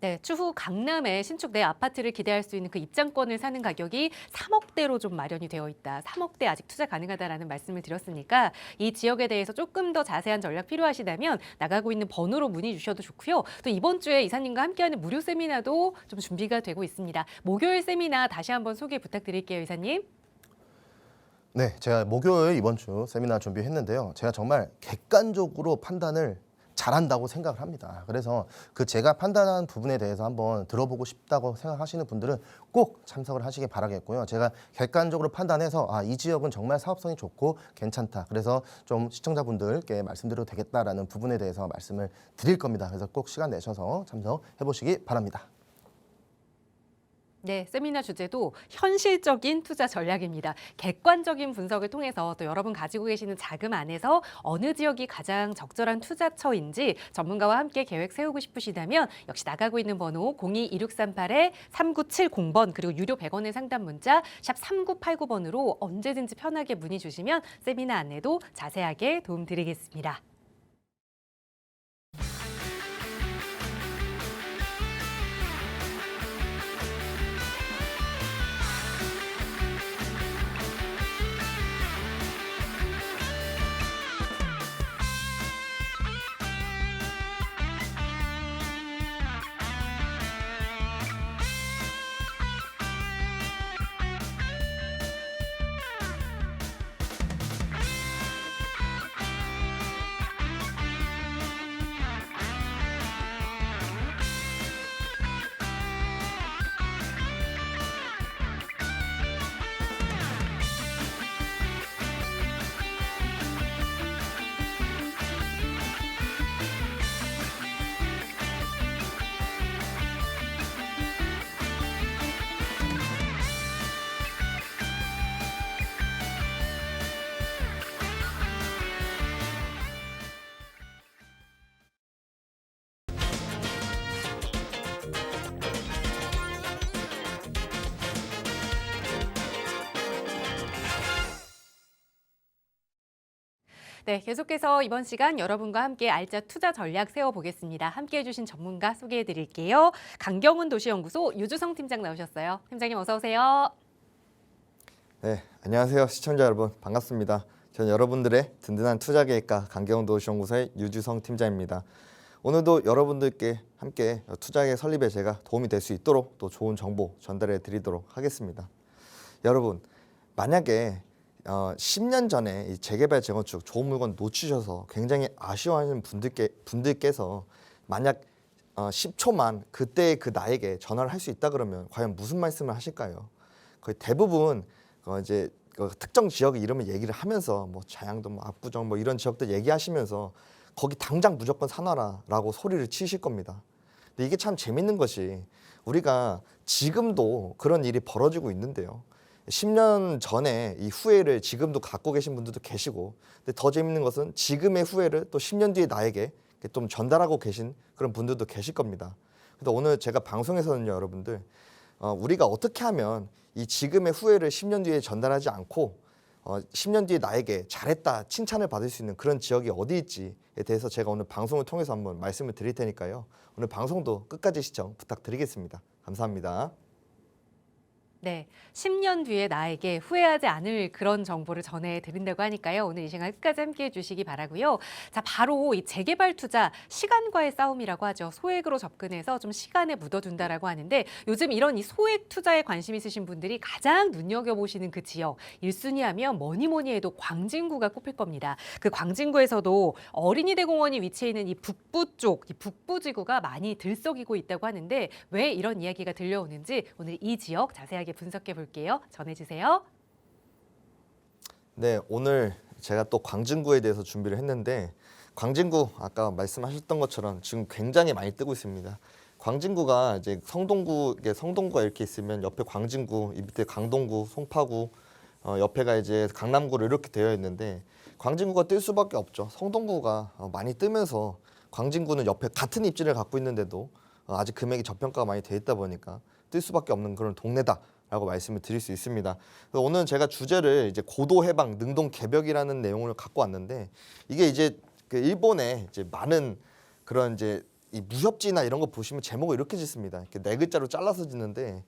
네, 추후 강남에 신축 내 아파트를 기대할 수 있는 그 입장권을 사는 가격이 3억대로 좀 마련이 되어 있다. 3억대 아직 투자 가능하다라는 말씀을 드렸으니까 이 지역에 대해서 조금 더 자세한 전략 필요하시다면 나가고 있는 번호로 문의 주셔도 좋고요. 또 이번 주에 이사님과 함께하는 무료 세미나도 좀 준비가 되고 있습니다. 목요일 세미나 다시 한번 소개 부탁드릴게요, 이사님. 네, 제가 목요일 이번 주 세미나 준비했는데요. 제가 정말 객관적으로 판단을 잘한다고 생각을 합니다. 그래서 그 제가 판단한 부분에 대해서 한번 들어보고 싶다고 생각하시는 분들은 꼭 참석을 하시길 바라겠고요. 제가 객관적으로 판단해서 이 지역은 정말 사업성이 좋고 괜찮다. 그래서 좀 시청자분들께 말씀드려도 되겠다라는 부분에 대해서 말씀을 드릴 겁니다. 그래서 꼭 시간 내셔서 참석해 보시기 바랍니다. 네, 세미나 주제도 현실적인 투자 전략입니다. 객관적인 분석을 통해서 또 여러분 가지고 계시는 자금 안에서 어느 지역이 가장 적절한 투자처인지 전문가와 함께 계획 세우고 싶으시다면 역시 나가고 있는 번호 02-2638-3970번 그리고 유료 100원의 상담 문자 샵 3989번으로 언제든지 편하게 문의 주시면 세미나 안내도 자세하게 도움드리겠습니다. 네, 계속해서 이번 시간 여러분과 함께 알짜 투자 전략 세워보겠습니다. 함께해 주신 전문가 소개해 드릴게요. 강경훈 도시연구소 유주성 팀장 나오셨어요. 팀장님 어서 오세요. 네, 안녕하세요. 시청자 여러분 반갑습니다. 저는 여러분들의 든든한 투자 계획가 강경훈 도시연구소의 유주성 팀장입니다. 오늘도 여러분들께 함께 투자 계획 설립에 제가 도움이 될 수 있도록 또 좋은 정보 전달해 드리도록 하겠습니다. 여러분, 만약에 10년 전에 이 재개발 재건축 좋은 물건 놓치셔서 굉장히 아쉬워하는 분들께서 만약 10초만 그때의 그 나에게 전화를 할 수 있다 그러면 과연 무슨 말씀을 하실까요? 거의 대부분 이제 특정 지역의 이름을 얘기를 하면서 뭐 자양동, 뭐 압구정 뭐 이런 지역들 얘기하시면서 거기 당장 무조건 사놔라라고 소리를 치실 겁니다. 근데 이게 참 재밌는 것이 우리가 지금도 그런 일이 벌어지고 있는데요. 10년 전에 이 후회를 지금도 갖고 계신 분들도 계시고, 근데 더 재밌는 것은 지금의 후회를 또 10년 뒤에 나에게 좀 전달하고 계신 그런 분들도 계실 겁니다. 그래서 오늘 제가 방송에서는요, 여러분들 우리가 어떻게 하면 이 지금의 후회를 10년 뒤에 전달하지 않고 10년 뒤에 나에게 잘했다 칭찬을 받을 수 있는 그런 지역이 어디 있지에 대해서 제가 오늘 방송을 통해서 한번 말씀을 드릴 테니까요. 오늘 방송도 끝까지 시청 부탁드리겠습니다. 감사합니다. 네, 10년 뒤에 나에게 후회하지 않을 그런 정보를 전해드린다고 하니까요. 오늘 이 시간 끝까지 함께해 주시기 바라고요. 자, 바로 이 재개발 투자 시간과의 싸움이라고 하죠. 소액으로 접근해서 좀 시간에 묻어둔다라고 하는데 요즘 이런 이 소액 투자에 관심 있으신 분들이 가장 눈여겨보시는 그 지역 1순위 하면 뭐니 해도 광진구가 꼽힐 겁니다. 그 광진구에서도 어린이대공원이 위치해 있는 이 북부 쪽, 이 북부지구가 많이 들썩이고 있다고 하는데 왜 이런 이야기가 들려오는지 오늘 이 지역 자세하게 분석해 볼게요. 전해주세요. 네, 오늘 제가 또 광진구에 대해서 준비를 했는데 광진구 아까 말씀하셨던 것처럼 지금 굉장히 많이 뜨고 있습니다. 광진구가 이제 성동구가 이렇게 있으면 옆에 광진구, 이 밑에 강동구, 송파구, 옆에가 이제 강남구로 이렇게 되어 있는데 광진구가 뜰 수밖에 없죠. 성동구가 많이 뜨면서 광진구는 옆에 같은 입지를 갖고 있는데도 아직 금액이 저평가가 많이 돼 있다 보니까 뜰 수밖에 없는 그런 동네다라고 말씀을 드릴 수 있습니다. 그래서 오늘 제가 주제를 이제 고도 해방, 능동 개벽이라는 내용을 갖고 왔는데 이게 이제 그 일본의 이제 많은 그런 이제 이 무협지나 이런 거 보시면 제목을 이렇게 짓습니다. 이렇게 네 글자로 잘라서 짓는데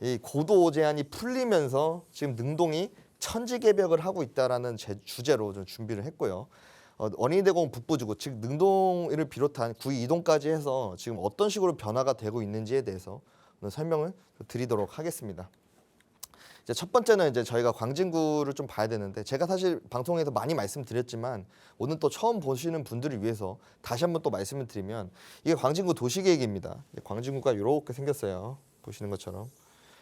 이 고도 제한이 풀리면서 지금 능동이 천지 개벽을 하고 있다라는 제 주제로 좀 준비를 했고요. 어린이대공원 북부지구 즉 능동을 비롯한 구의 이동까지 해서 지금 어떤 식으로 변화가 되고 있는지에 대해서 오늘 설명을 드리도록 하겠습니다. 이제 첫 번째는 이제 저희가 광진구를 좀 봐야 되는데 제가 사실 방송에서 많이 말씀드렸지만 오늘 또 처음 보시는 분들을 위해서 다시 한번 또 말씀을 드리면 이게 광진구 도시계획입니다. 광진구가 이렇게 생겼어요. 보시는 것처럼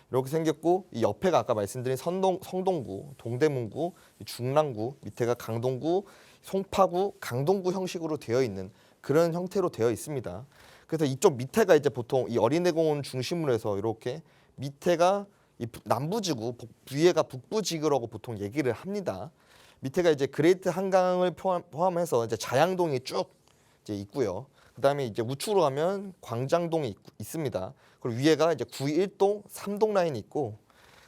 이렇게 생겼고 이 옆에가 아까 말씀드린 성동구, 동대문구, 중랑구, 밑에가 강동구, 송파구, 강동구 형식으로 되어 있는 그런 형태로 되어 있습니다. 그래서 이쪽 밑에가 이제 보통 이 어린이대공원 중심으로 해서 이렇게 밑에가 이 남부지구, 위에가 북부지구라고 보통 얘기를 합니다. 밑에가 이제 그레이트 한강을 포함해서 이제 자양동이 쭉 이제 있고요. 그다음에 이제 우측으로 가면 광장동이 있습니다. 그리고 위에가 이제 9.1동, 3동 라인이 있고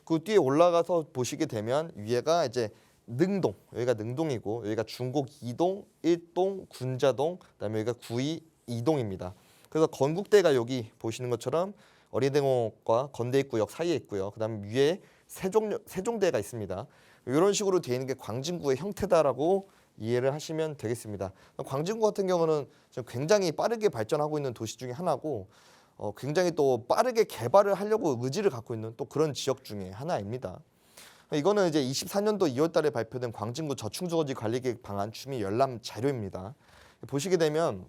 그 뒤에 올라가서 보시게 되면 위에가 이제 능동, 여기가 능동이고 여기가 중곡 2동, 1동, 군자동, 그다음에 여기가 9.2동입니다. 그래서 건국대가 여기 보시는 것처럼 어린이대공원과 건대입구역 사이에 있고요. 그다음에 위에 세종대가 있습니다. 이런 식으로 되어 있는 게 광진구의 형태다라고 이해를 하시면 되겠습니다. 광진구 같은 경우는 지금 굉장히 빠르게 발전하고 있는 도시 중에 하나고 굉장히 또 빠르게 개발을 하려고 의지를 갖고 있는 또 그런 지역 중에 하나입니다. 이거는 이제 24년도 2월달에 발표된 광진구 저층주거지 관리계획 방안 추미 열람 자료입니다. 보시게 되면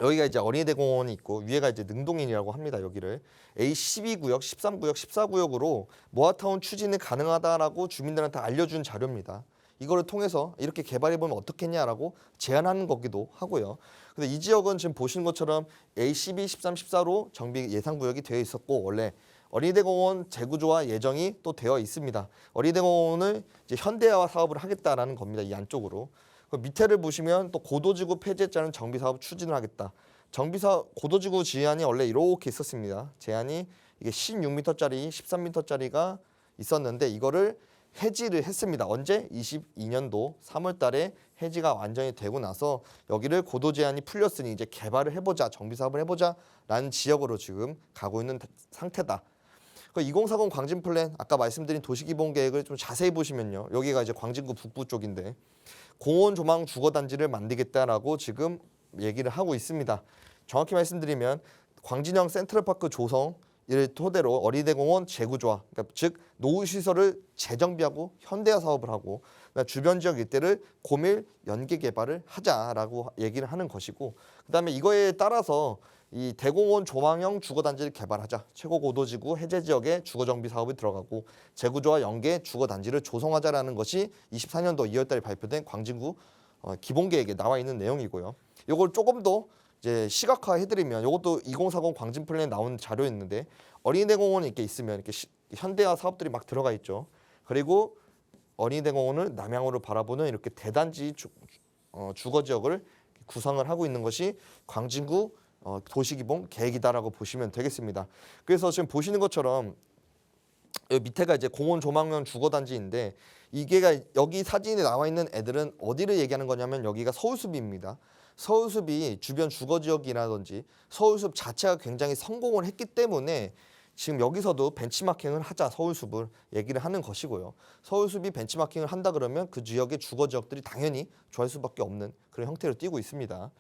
여기가 이제 어린이대공원이 있고 위에가 이제 능동인이라고 합니다. 여기를 A12구역, 13구역, 14구역으로 모아타운 추진이 가능하다라고 주민들한테 알려준 자료입니다. 이거를 통해서 이렇게 개발해보면 어떻겠냐라고 제안하는 거기도 하고요. 근데 이 지역은 지금 보시는 것처럼 A12, 13, 14로 정비 예상구역이 되어 있었고 원래 어린이대공원 재구조화 예정이 또 되어 있습니다. 어린이대공원을 이제 현대화 사업을 하겠다라는 겁니다. 이 안쪽으로. 그 밑에를 보시면 또 고도지구 폐지했자는 정비사업 추진을 하겠다. 정비사업 고도지구 제한이 원래 이렇게 있었습니다. 제한이 이게 16m짜리, 13m짜리가 있었는데 이거를 해지를 했습니다. 언제? 22년도 3월달에 해지가 완전히 되고 나서 여기를 고도 제한이 풀렸으니 이제 개발을 해보자, 정비사업을 해보자라는 지역으로 지금 가고 있는 상태다. 2040 광진 플랜 아까 말씀드린 도시기본계획을 좀 자세히 보시면요. 여기가 이제 광진구 북부 쪽인데 공원 조망 주거단지를 만들겠다라고 지금 얘기를 하고 있습니다. 정확히 말씀드리면 광진형 센트럴파크 조성 이를 토대로 어린이대공원 재구조화, 그러니까 즉 노후시설을 재정비하고 현대화 사업을 하고 주변 지역 일대를 고밀 연계 개발을 하자라고 얘기를 하는 것이고 그다음에 이거에 따라서 이 대공원 조망형 주거단지를 개발하자. 최고 고도지구 해제 지역에 주거정비 사업이 들어가고 재구조와 연계 주거단지를 조성하자라는 것이 24년도 2월달에 발표된 광진구 기본계획에 나와 있는 내용이고요. 이걸 조금 더 이제 시각화해드리면 이것도 2040 광진 플랜에 나온 자료였는데 어린이대공원이 이렇게 있으면 이렇게 현대화 사업들이 막 들어가 있죠. 그리고 어린이대공원을 남향으로 바라보는 이렇게 대단지 주거지역을 구성을 하고 있는 것이 광진구 도시기본 계획이다라고 보시면 되겠습니다. 그래서 지금 보시는 것처럼 여기 밑에가 이제 공원 조망형 주거단지인데 이게 여기 사진에 나와 있는 애들은 어디를 얘기하는 거냐면 여기가 서울숲입니다. 서울숲이 주변 주거지역이라든지 서울숲 자체가 굉장히 성공을 했기 때문에 지금 여기서도 벤치마킹을 하자 서울숲을 얘기를 하는 것이고요. 서울숲이 벤치마킹을 한다 그러면 그 지역의 주거지역들이 당연히 좋아할 수밖에 없는 그런 형태로 띄고 있습니다.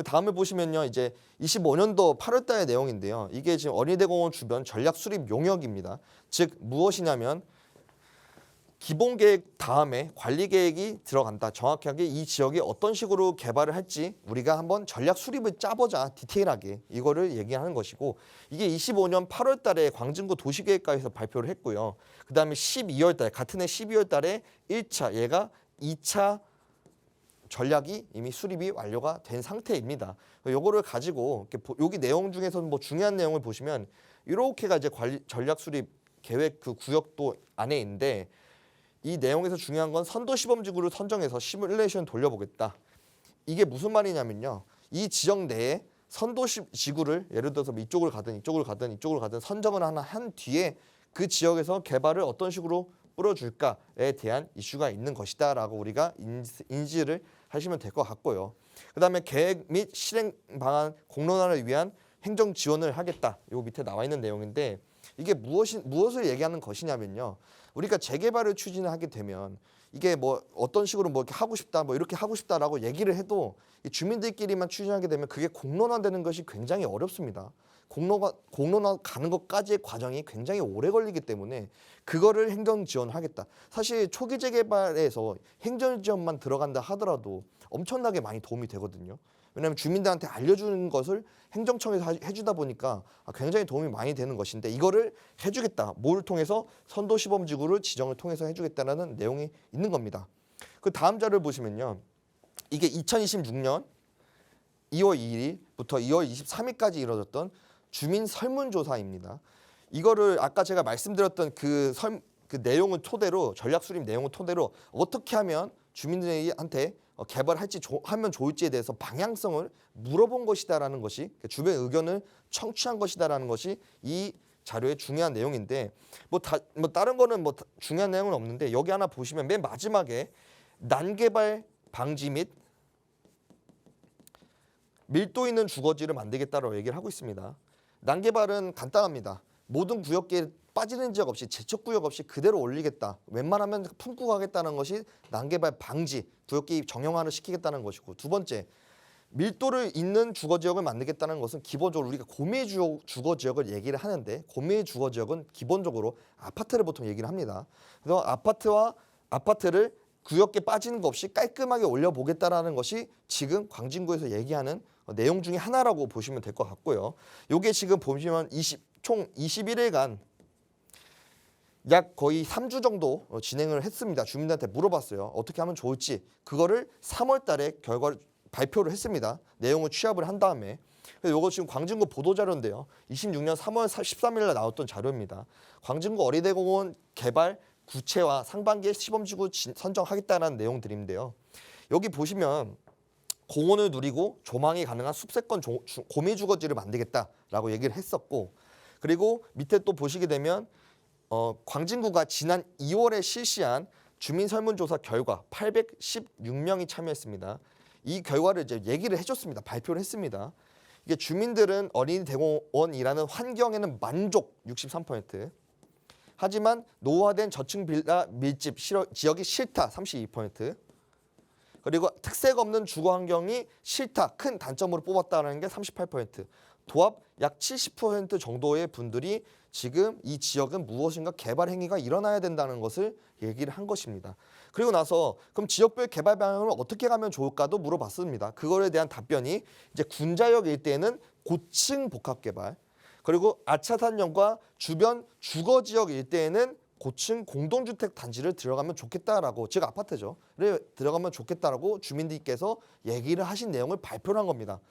다음에 보시면요, 이제 25년도 8월달의 내용인데요. 이게 지금 어린이대공원 주변 전략 수립 용역입니다. 즉 무엇이냐면 기본계획 다음에 관리계획이 들어간다. 정확하게 이 지역이 어떤 식으로 개발을 할지 우리가 한번 전략 수립을 짜보자. 디테일하게 이거를 얘기하는 것이고 이게 25년 8월달에 광진구 도시계획과에서 발표를 했고요. 그 다음에 12월달 같은 해 12월달에 1차 얘가 2차 전략이 이미 수립이 완료가 된 상태입니다. 요거를 가지고 여기 내용 중에서 뭐 중요한 내용을 보시면 이렇게가 이제 전략 수립 계획 그 구역도 안에 있는데 이 내용에서 중요한 건 선도 시범지구를 선정해서 시뮬레이션 돌려보겠다. 이게 무슨 말이냐면요. 이 지역 내에 선도 지구를 예를 들어서 이쪽을 가든 이쪽을 가든 이쪽을 가든 선정을 하나 한 뒤에 그 지역에서 개발을 어떤 식으로 뿌려줄까에 대한 이슈가 있는 것이다라고 우리가 인지를 하시면 될 것 같고요. 그다음에 계획 및 실행 방안 공론화를 위한 행정 지원을 하겠다. 요 밑에 나와 있는 내용인데 이게 무엇을 얘기하는 것이냐면요. 우리가 재개발을 추진을 하게 되면 이게 뭐 어떤 식으로 뭐 이렇게 하고 싶다, 뭐 이렇게 하고 싶다라고 얘기를 해도 이 주민들끼리만 추진하게 되면 그게 공론화되는 것이 굉장히 어렵습니다. 공론화 가는 것까지의 과정이 굉장히 오래 걸리기 때문에 그거를 행정 지원하겠다. 사실 초기 재개발에서 행정 지원만 들어간다 하더라도 엄청나게 많이 도움이 되거든요. 왜냐하면 주민들한테 알려주는 것을 행정청에서 해주다 보니까 굉장히 도움이 많이 되는 것인데 이거를 해주겠다. 뭘 통해서 선도 시범지구를 지정을 통해서 해주겠다라는 내용이 있는 겁니다. 그 다음 자료를 보시면요. 이게 2026년 2월 2일부터 2월 23일까지 이루어졌던 주민 설문조사입니다. 이거를 아까 제가 말씀드렸던 그 내용을 토대로 전략 수립 내용을 토대로 어떻게 하면 주민들한테 개발할지 하면 좋을지에 대해서 방향성을 물어본 것이다라는 것이 주변 의견을 청취한 것이다라는 것이 이 자료의 중요한 내용인데 뭐 다른 거는 뭐 중요한 내용은 없는데 여기 하나 보시면 맨 마지막에 난개발 방지 및 밀도 있는 주거지를 만들겠다라고 얘기를 하고 있습니다. 난개발은 간단합니다. 모든 구역계에 빠지는 지역 없이 제척구역 없이 그대로 올리겠다. 웬만하면 품고 가겠다는 것이 난개발 방지, 구역계 정형화를 시키겠다는 것이고 두 번째, 밀도를 있는 주거지역을 만들겠다는 것은 기본적으로 우리가 고밀 주거지역을 얘기를 하는데 고밀 주거지역은 기본적으로 아파트를 보통 얘기를 합니다. 그래서 아파트를 구역계 빠지는 것 없이 깔끔하게 올려보겠다라는 것이 지금 광진구에서 얘기하는 내용 중에 하나라고 보시면 될 것 같고요. 이게 지금 보시면 총 21일간 약 거의 3주 정도 진행을 했습니다. 주민들한테 물어봤어요. 어떻게 하면 좋을지. 그거를 3월 달에 결과를 발표를 했습니다. 내용을 취합을 한 다음에. 이거 지금 광진구 보도자료인데요. 26년 3월 13일 날 나왔던 자료입니다. 광진구 어린이대공원 개발 구체화 상반기에 시범지구 선정하겠다는 내용들인데요. 여기 보시면 공원을 누리고 조망이 가능한 숲세권 고밀주거지를 만들겠다라고 얘기를 했었고 그리고 밑에 또 보시게 되면 광진구가 지난 2월에 실시한 주민 설문조사 결과 816명이 참여했습니다. 이 결과를 이제 얘기를 해줬습니다. 발표를 했습니다. 이게 주민들은 어린이대공원이라는 환경에는 만족 63%. 하지만 노후화된 저층 빌라 밀집 지역이 싫다 32%. 그리고 특색 없는 주거 환경이 싫다 큰 단점으로 뽑았다는 게 38%. 도합 약 70% 정도의 분들이 지금 이 지역은 무엇인가 개발 행위가 일어나야 된다는 것을 얘기를 한 것입니다. 그리고 나서 그럼 지역별 개발 방향을 어떻게 가면 좋을까도 물어봤습니다. 그거에 대한 답변이 이제 군자역 일대에는 고층 복합 개발, 그리고 아차산역과 주변 주거지역 일대에는 고층 공동주택 단지를 들어가면 좋겠다라고, 즉 아파트죠. 들어가면 좋겠다라고 주민들께서 얘기를 하신 내용을 발표를 한 겁니다.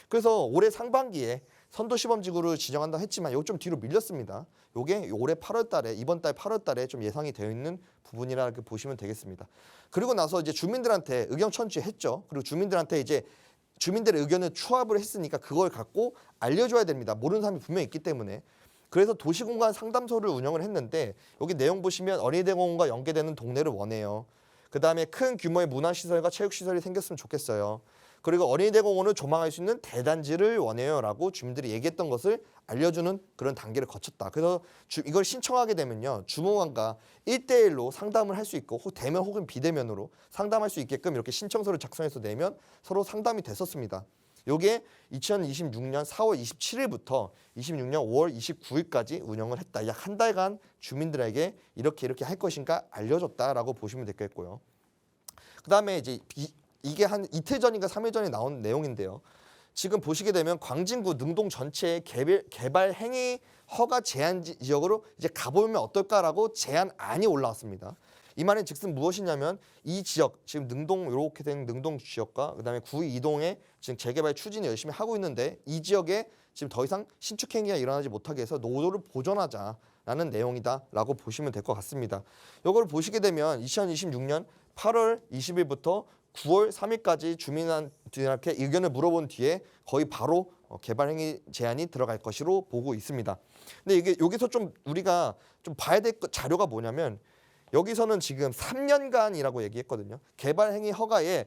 그래서 올해 상반기에 선도시범지구를 지정한다고 했지만 이거 좀 뒤로 밀렸습니다. 이게 올해 8월 달에 이번 달 8월 달에 좀 예상이 되어 있는 부분이라고 보시면 되겠습니다. 그리고 나서 이제 주민들한테 의견 청취했죠. 그리고 주민들한테 이제 주민들의 의견을 추합을 했으니까 그걸 갖고 알려줘야 됩니다. 모르는 사람이 분명히 있기 때문에. 그래서 도시공간 상담소를 운영을 했는데 여기 내용 보시면 어린이대공원과 연계되는 동네를 원해요. 그 다음에 큰 규모의 문화시설과 체육시설이 생겼으면 좋겠어요. 그리고 어린이대공원을 조망할 수 있는 대단지를 원해요 라고 주민들이 얘기했던 것을 알려주는 그런 단계를 거쳤다. 그래서 이걸 신청하게 되면요, 주무관과 1대1로 상담을 할 수 있고 대면 혹은 비대면으로 상담할 수 있게끔 이렇게 신청서를 작성해서 내면 서로 상담이 됐었습니다. 요게 2026년 4월 27일부터 26년 5월 29일까지 운영을 했다. 약 한 달간 주민들에게 이렇게 할 것인가 알려줬다라고 보시면 되겠고요. 그 다음에 이제 이게 한 이틀 전인가 3일 전에 나온 내용인데요. 지금 보시게 되면 광진구 능동 전체의 개발 행위 허가 제한 지역으로 이제 가보면 어떨까라고 제안안이 올라왔습니다. 이 말은 즉슨 무엇이냐면 이 지역, 지금 능동 이렇게 된 능동 지역과 그다음에 구 이동에 지금 재개발 추진을 열심히 하고 있는데 이 지역에 지금 더 이상 신축 행위가 일어나지 못하게 해서 노도를 보존하자라는 내용이다라고 보시면 될 것 같습니다. 이걸 보시게 되면 2026년 8월 20일부터 9월 3일까지 주민한테 의견을 물어본 뒤에 거의 바로 개발 행위 제한이 들어갈 것으로 보고 있습니다. 근데 이게 여기서 좀 우리가 좀 봐야 될 자료가 뭐냐면 여기서는 지금 3년간이라고 얘기했거든요. 개발 행위 허가에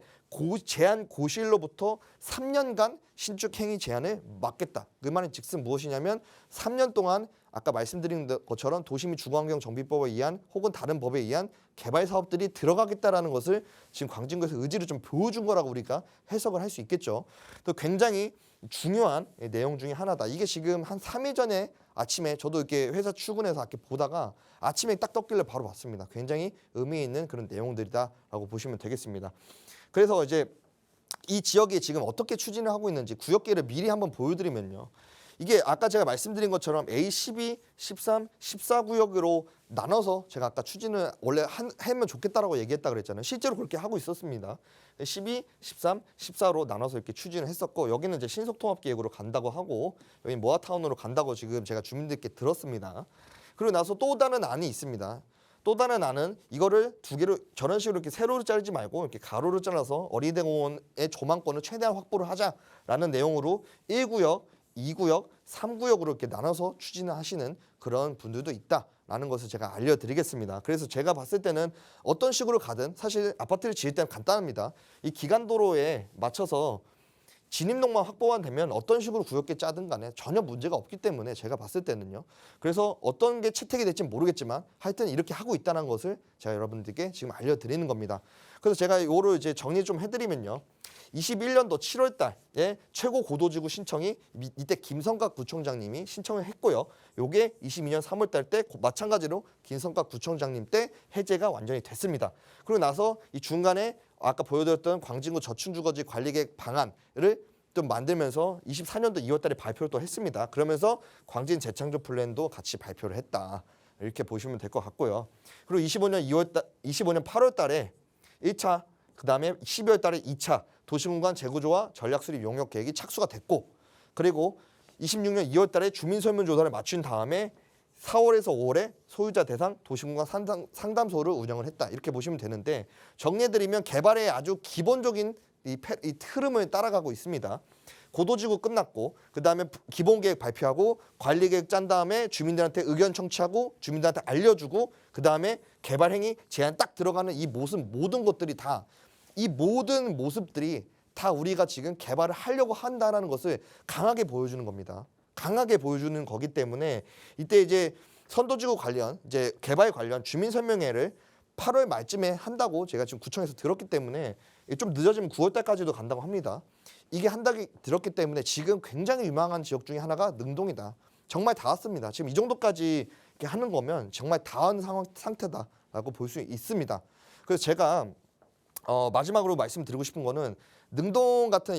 제한 고시일로부터 3년간 신축 행위 제한을 막겠다. 그 말은 즉슨 무엇이냐면 3년 동안 아까 말씀드린 것처럼 도시 및 주거환경 정비법에 의한 혹은 다른 법에 의한 개발 사업들이 들어가겠다라는 것을 지금 광진구에서 의지를 좀 보여준 거라고 우리가 해석을 할 수 있겠죠. 또 굉장히 중요한 내용 중에 하나다. 이게 지금 한 3일 전에 아침에 저도 이렇게 회사 출근해서 이렇게 보다가 아침에 딱 떴길래 바로 봤습니다. 굉장히 의미 있는 그런 내용들이다라고 보시면 되겠습니다. 그래서 이제 이 지역이 지금 어떻게 추진을 하고 있는지 구역계를 미리 한번 보여드리면요. 이게 아까 제가 말씀드린 것처럼 A12, 13, 14구역으로 나눠서 제가 아까 추진을 원래 하면 좋겠다라고 얘기했다 그랬잖아요. 실제로 그렇게 하고 있었습니다. 12, 13, 14로 나눠서 이렇게 추진을 했었고 여기는 이제 신속통합계획으로 간다고 하고 여기 모아타운으로 간다고 지금 제가 주민들께 들었습니다. 그리고 나서 또 다른 안이 있습니다. 또 다른 안은 이거를 두 개로 저런 식으로 이렇게 세로로 자르지 말고 이렇게 가로로 잘라서 어린이대공원의 조망권을 최대한 확보를 하자라는 내용으로 1구역, 2구역, 3구역으로 이렇게 나눠서 추진을 하시는 그런 분들도 있다라는 것을 제가 알려드리겠습니다. 그래서 제가 봤을 때는 어떤 식으로 가든 사실 아파트를 지을 때는 간단합니다. 이 기간도로에 맞춰서 진입로만 확보만 되면 어떤 식으로 구역계 짜든 간에 전혀 문제가 없기 때문에 제가 봤을 때는요. 그래서 어떤 게 채택이 될지는 모르겠지만 하여튼 이렇게 하고 있다는 것을 제가 여러분들께 지금 알려드리는 겁니다. 그래서 제가 이거를 이제 정리 좀 해드리면요. 21년도 7월 달에 최고 고도지구 신청이 이때 김성각 구청장님이 신청을 했고요. 요게 22년 3월 달 때 마찬가지로 김성각 구청장님 때 해제가 완전히 됐습니다. 그리고 나서 이 중간에 아까 보여드렸던 광진구 저층주거지 관리계획 방안을 좀 만들면서 24년도 2월 달에 발표를 또 했습니다. 그러면서 광진 재창조 플랜도 같이 발표를 했다. 이렇게 보시면 될 것 같고요. 그리고 25년 8월 달에 1차, 그다음에 12월 달에 2차 도시공간 재구조와 전략수립 용역 계획이 착수가 됐고 그리고 26년 2월 달에 주민설문조사를 마친 다음에 4월에서 5월에 소유자 대상 도시공간 상담소를 운영을 했다. 이렇게 보시면 되는데 정리해드리면 개발의 아주 기본적인 이 흐름을 따라가고 있습니다. 고도지구 끝났고 그 다음에 기본계획 발표하고 관리계획 짠 다음에 주민들한테 의견 청취하고 주민들한테 알려주고 그 다음에 개발행위 제한 딱 들어가는 이 모든 것들이 다 이 모든 모습들이 다 우리가 지금 개발을 하려고 한다는 것을 강하게 보여주는 겁니다. 강하게 보여주는 거기 때문에 이때 이제 선도지구 관련 이제 개발 관련 주민 설명회를 8월 말쯤에 한다고 제가 지금 구청에서 들었기 때문에 좀 늦어지면 9월 달까지도 간다고 합니다. 이게 한다고 들었기 때문에 지금 굉장히 유망한 지역 중에 하나가 능동이다. 정말 다 왔습니다. 지금 이 정도까지 이렇게 하는 거면 정말 다 온 상태다라고 볼 수 있습니다. 그래서 제가 마지막으로 말씀드리고 싶은 거는 능동 같은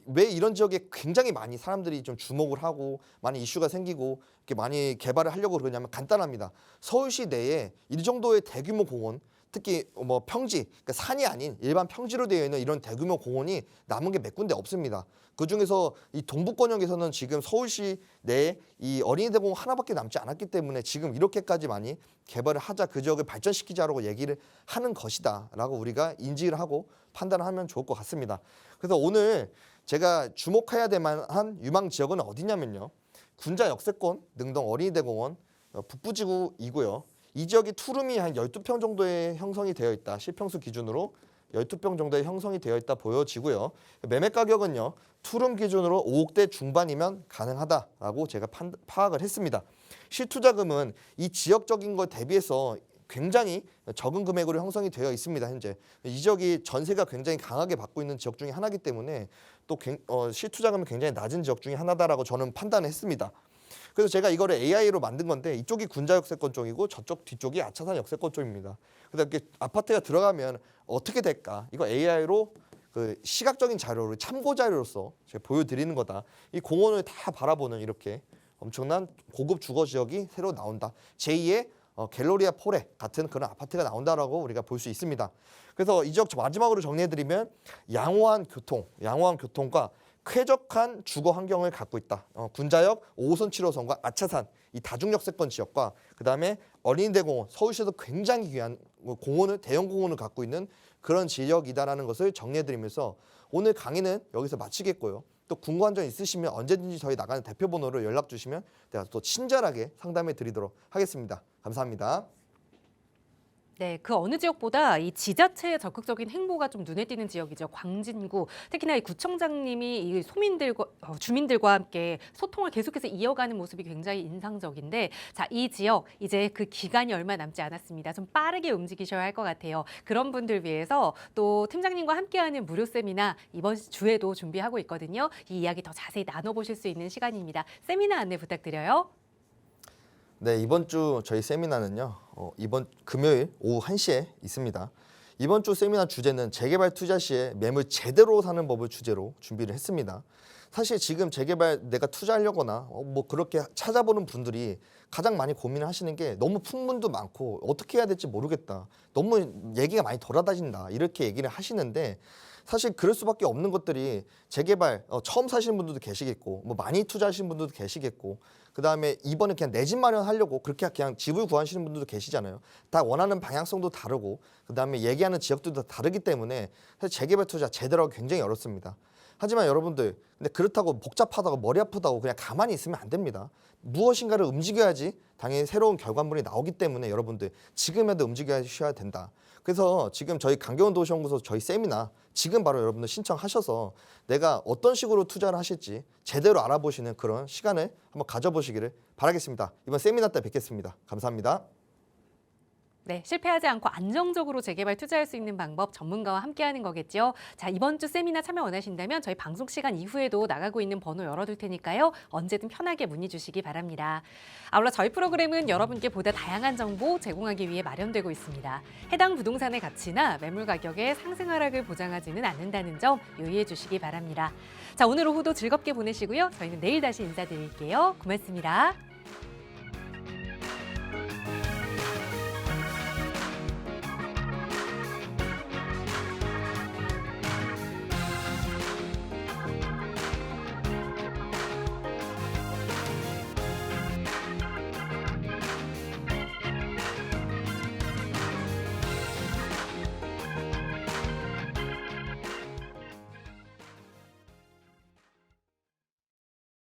왜 이런 지역에 굉장히 많이 사람들이 좀 주목을 하고 많이 이슈가 생기고 이렇게 많이 개발을 하려고 그러냐면 간단합니다. 서울시 내에 이 정도의 대규모 공원 특히 뭐 평지, 그러니까 산이 아닌 일반 평지로 되어 있는 이런 대규모 공원이 남은 게 몇 군데 없습니다. 그 중에서 이 동북권역에서는 지금 서울시 내에 이 어린이대공원 하나밖에 남지 않았기 때문에 지금 이렇게까지 많이 개발을 하자 그 지역을 발전시키자라고 얘기를 하는 것이다라고 우리가 인지를 하고 판단을 하면 좋을 것 같습니다. 그래서 오늘 제가 주목해야 될 만한 유망 지역은 어디냐면요. 군자 역세권, 능동 어린이대공원, 북부지구이고요. 이 지역이 투룸이 한 12평 정도의 형성이 되어 있다. 실평수 기준으로 12평 정도의 형성이 되어 있다 보여지고요. 매매 가격은요. 투룸 기준으로 5억대 중반이면 가능하다라고 제가 파악을 했습니다. 실투자금은 이 지역적인 것 대비해서 굉장히 적은 금액으로 형성이 되어 있습니다. 현재 이 지역이 전세가 굉장히 강하게 받고 있는 지역 중에 하나이기 때문에 또 실투자금이 굉장히 낮은 지역 중에 하나다라고 저는 판단을 했습니다. 그래서 제가 이거를 AI로 만든 건데 이쪽이 군자 역세권 쪽이고 저쪽 뒤쪽이 아차산 역세권 쪽입니다. 그래서 이렇게 아파트가 들어가면 어떻게 될까? 이거 AI로 그 시각적인 자료를 참고 자료로서 제가 보여드리는 거다. 이 공원을 다 바라보는 이렇게 엄청난 고급 주거 지역이 새로 나온다. 제2의 갤러리아 포레 같은 그런 아파트가 나온다라고 우리가 볼 수 있습니다. 그래서 이 지역 마지막으로 정리해드리면 양호한 교통과 쾌적한 주거 환경을 갖고 있다. 군자역 5호선 7호선과 아차산 이 다중역세권 지역과 그다음에 어린이대공원 서울시에서 굉장히 귀한 공원을 대형 공원을 갖고 있는 그런 지역이다라는 것을 정리해드리면서 오늘 강의는 여기서 마치겠고요. 또 궁금한 점 있으시면 언제든지 저희 나가는 대표 번호로 연락 주시면 제가 또 친절하게 상담해 드리도록 하겠습니다. 감사합니다. 네, 그 어느 지역보다 이 지자체의 적극적인 행보가 좀 눈에 띄는 지역이죠. 광진구. 특히나 이 구청장님이 이 주민들과 함께 소통을 계속해서 이어가는 모습이 굉장히 인상적인데, 자, 이 지역 이제 그 기간이 얼마 남지 않았습니다. 좀 빠르게 움직이셔야 할 것 같아요. 그런 분들 위해서 또 팀장님과 함께하는 무료 세미나 이번 주에도 준비하고 있거든요. 이 이야기 더 자세히 나눠보실 수 있는 시간입니다. 세미나 안내 부탁드려요. 네, 이번 주 저희 세미나는요. 이번 금요일 오후 1시에 있습니다. 이번 주 세미나 주제는 재개발 투자 시에 매물 제대로 사는 법을 주제로 준비를 했습니다. 사실 지금 재개발 내가 투자하려거나 뭐 그렇게 찾아보는 분들이 가장 많이 고민을 하시는 게 너무 풍문도 많고 어떻게 해야 될지 모르겠다. 너무 얘기가 많이 돌아다닌다. 이렇게 얘기를 하시는데 사실 그럴 수밖에 없는 것들이 재개발 처음 사시는 분들도 계시겠고 뭐 많이 투자하시는 분들도 계시겠고 그다음에 이번에 그냥 내 집 마련하려고 그렇게 그냥 집을 구하시는 분들도 계시잖아요. 다 원하는 방향성도 다르고 그다음에 얘기하는 지역들도 다 다르기 때문에 사실 재개발 투자 제대로 하기 굉장히 어렵습니다. 하지만 여러분들 근데 그렇다고 복잡하다고 머리 아프다고 그냥 가만히 있으면 안 됩니다. 무엇인가를 움직여야지 당연히 새로운 결과물이 나오기 때문에 여러분들 지금이라도 움직여야 된다. 그래서 지금 저희 강경원 도시연구소 저희 세미나 지금 바로 여러분들 신청하셔서 내가 어떤 식으로 투자를 하실지 제대로 알아보시는 그런 시간을 한번 가져보시기를 바라겠습니다. 이번 세미나 때 뵙겠습니다. 감사합니다. 네, 실패하지 않고 안정적으로 재개발 투자할 수 있는 방법 전문가와 함께하는 거겠죠. 자, 이번 주 세미나 참여 원하신다면 저희 방송 시간 이후에도 나가고 있는 번호 열어둘 테니까요. 언제든 편하게 문의 주시기 바랍니다. 아울러 저희 프로그램은 여러분께 보다 다양한 정보 제공하기 위해 마련되고 있습니다. 해당 부동산의 가치나 매물 가격의 상승 하락을 보장하지는 않는다는 점 유의해 주시기 바랍니다. 자, 오늘 오후도 즐겁게 보내시고요. 저희는 내일 다시 인사드릴게요. 고맙습니다.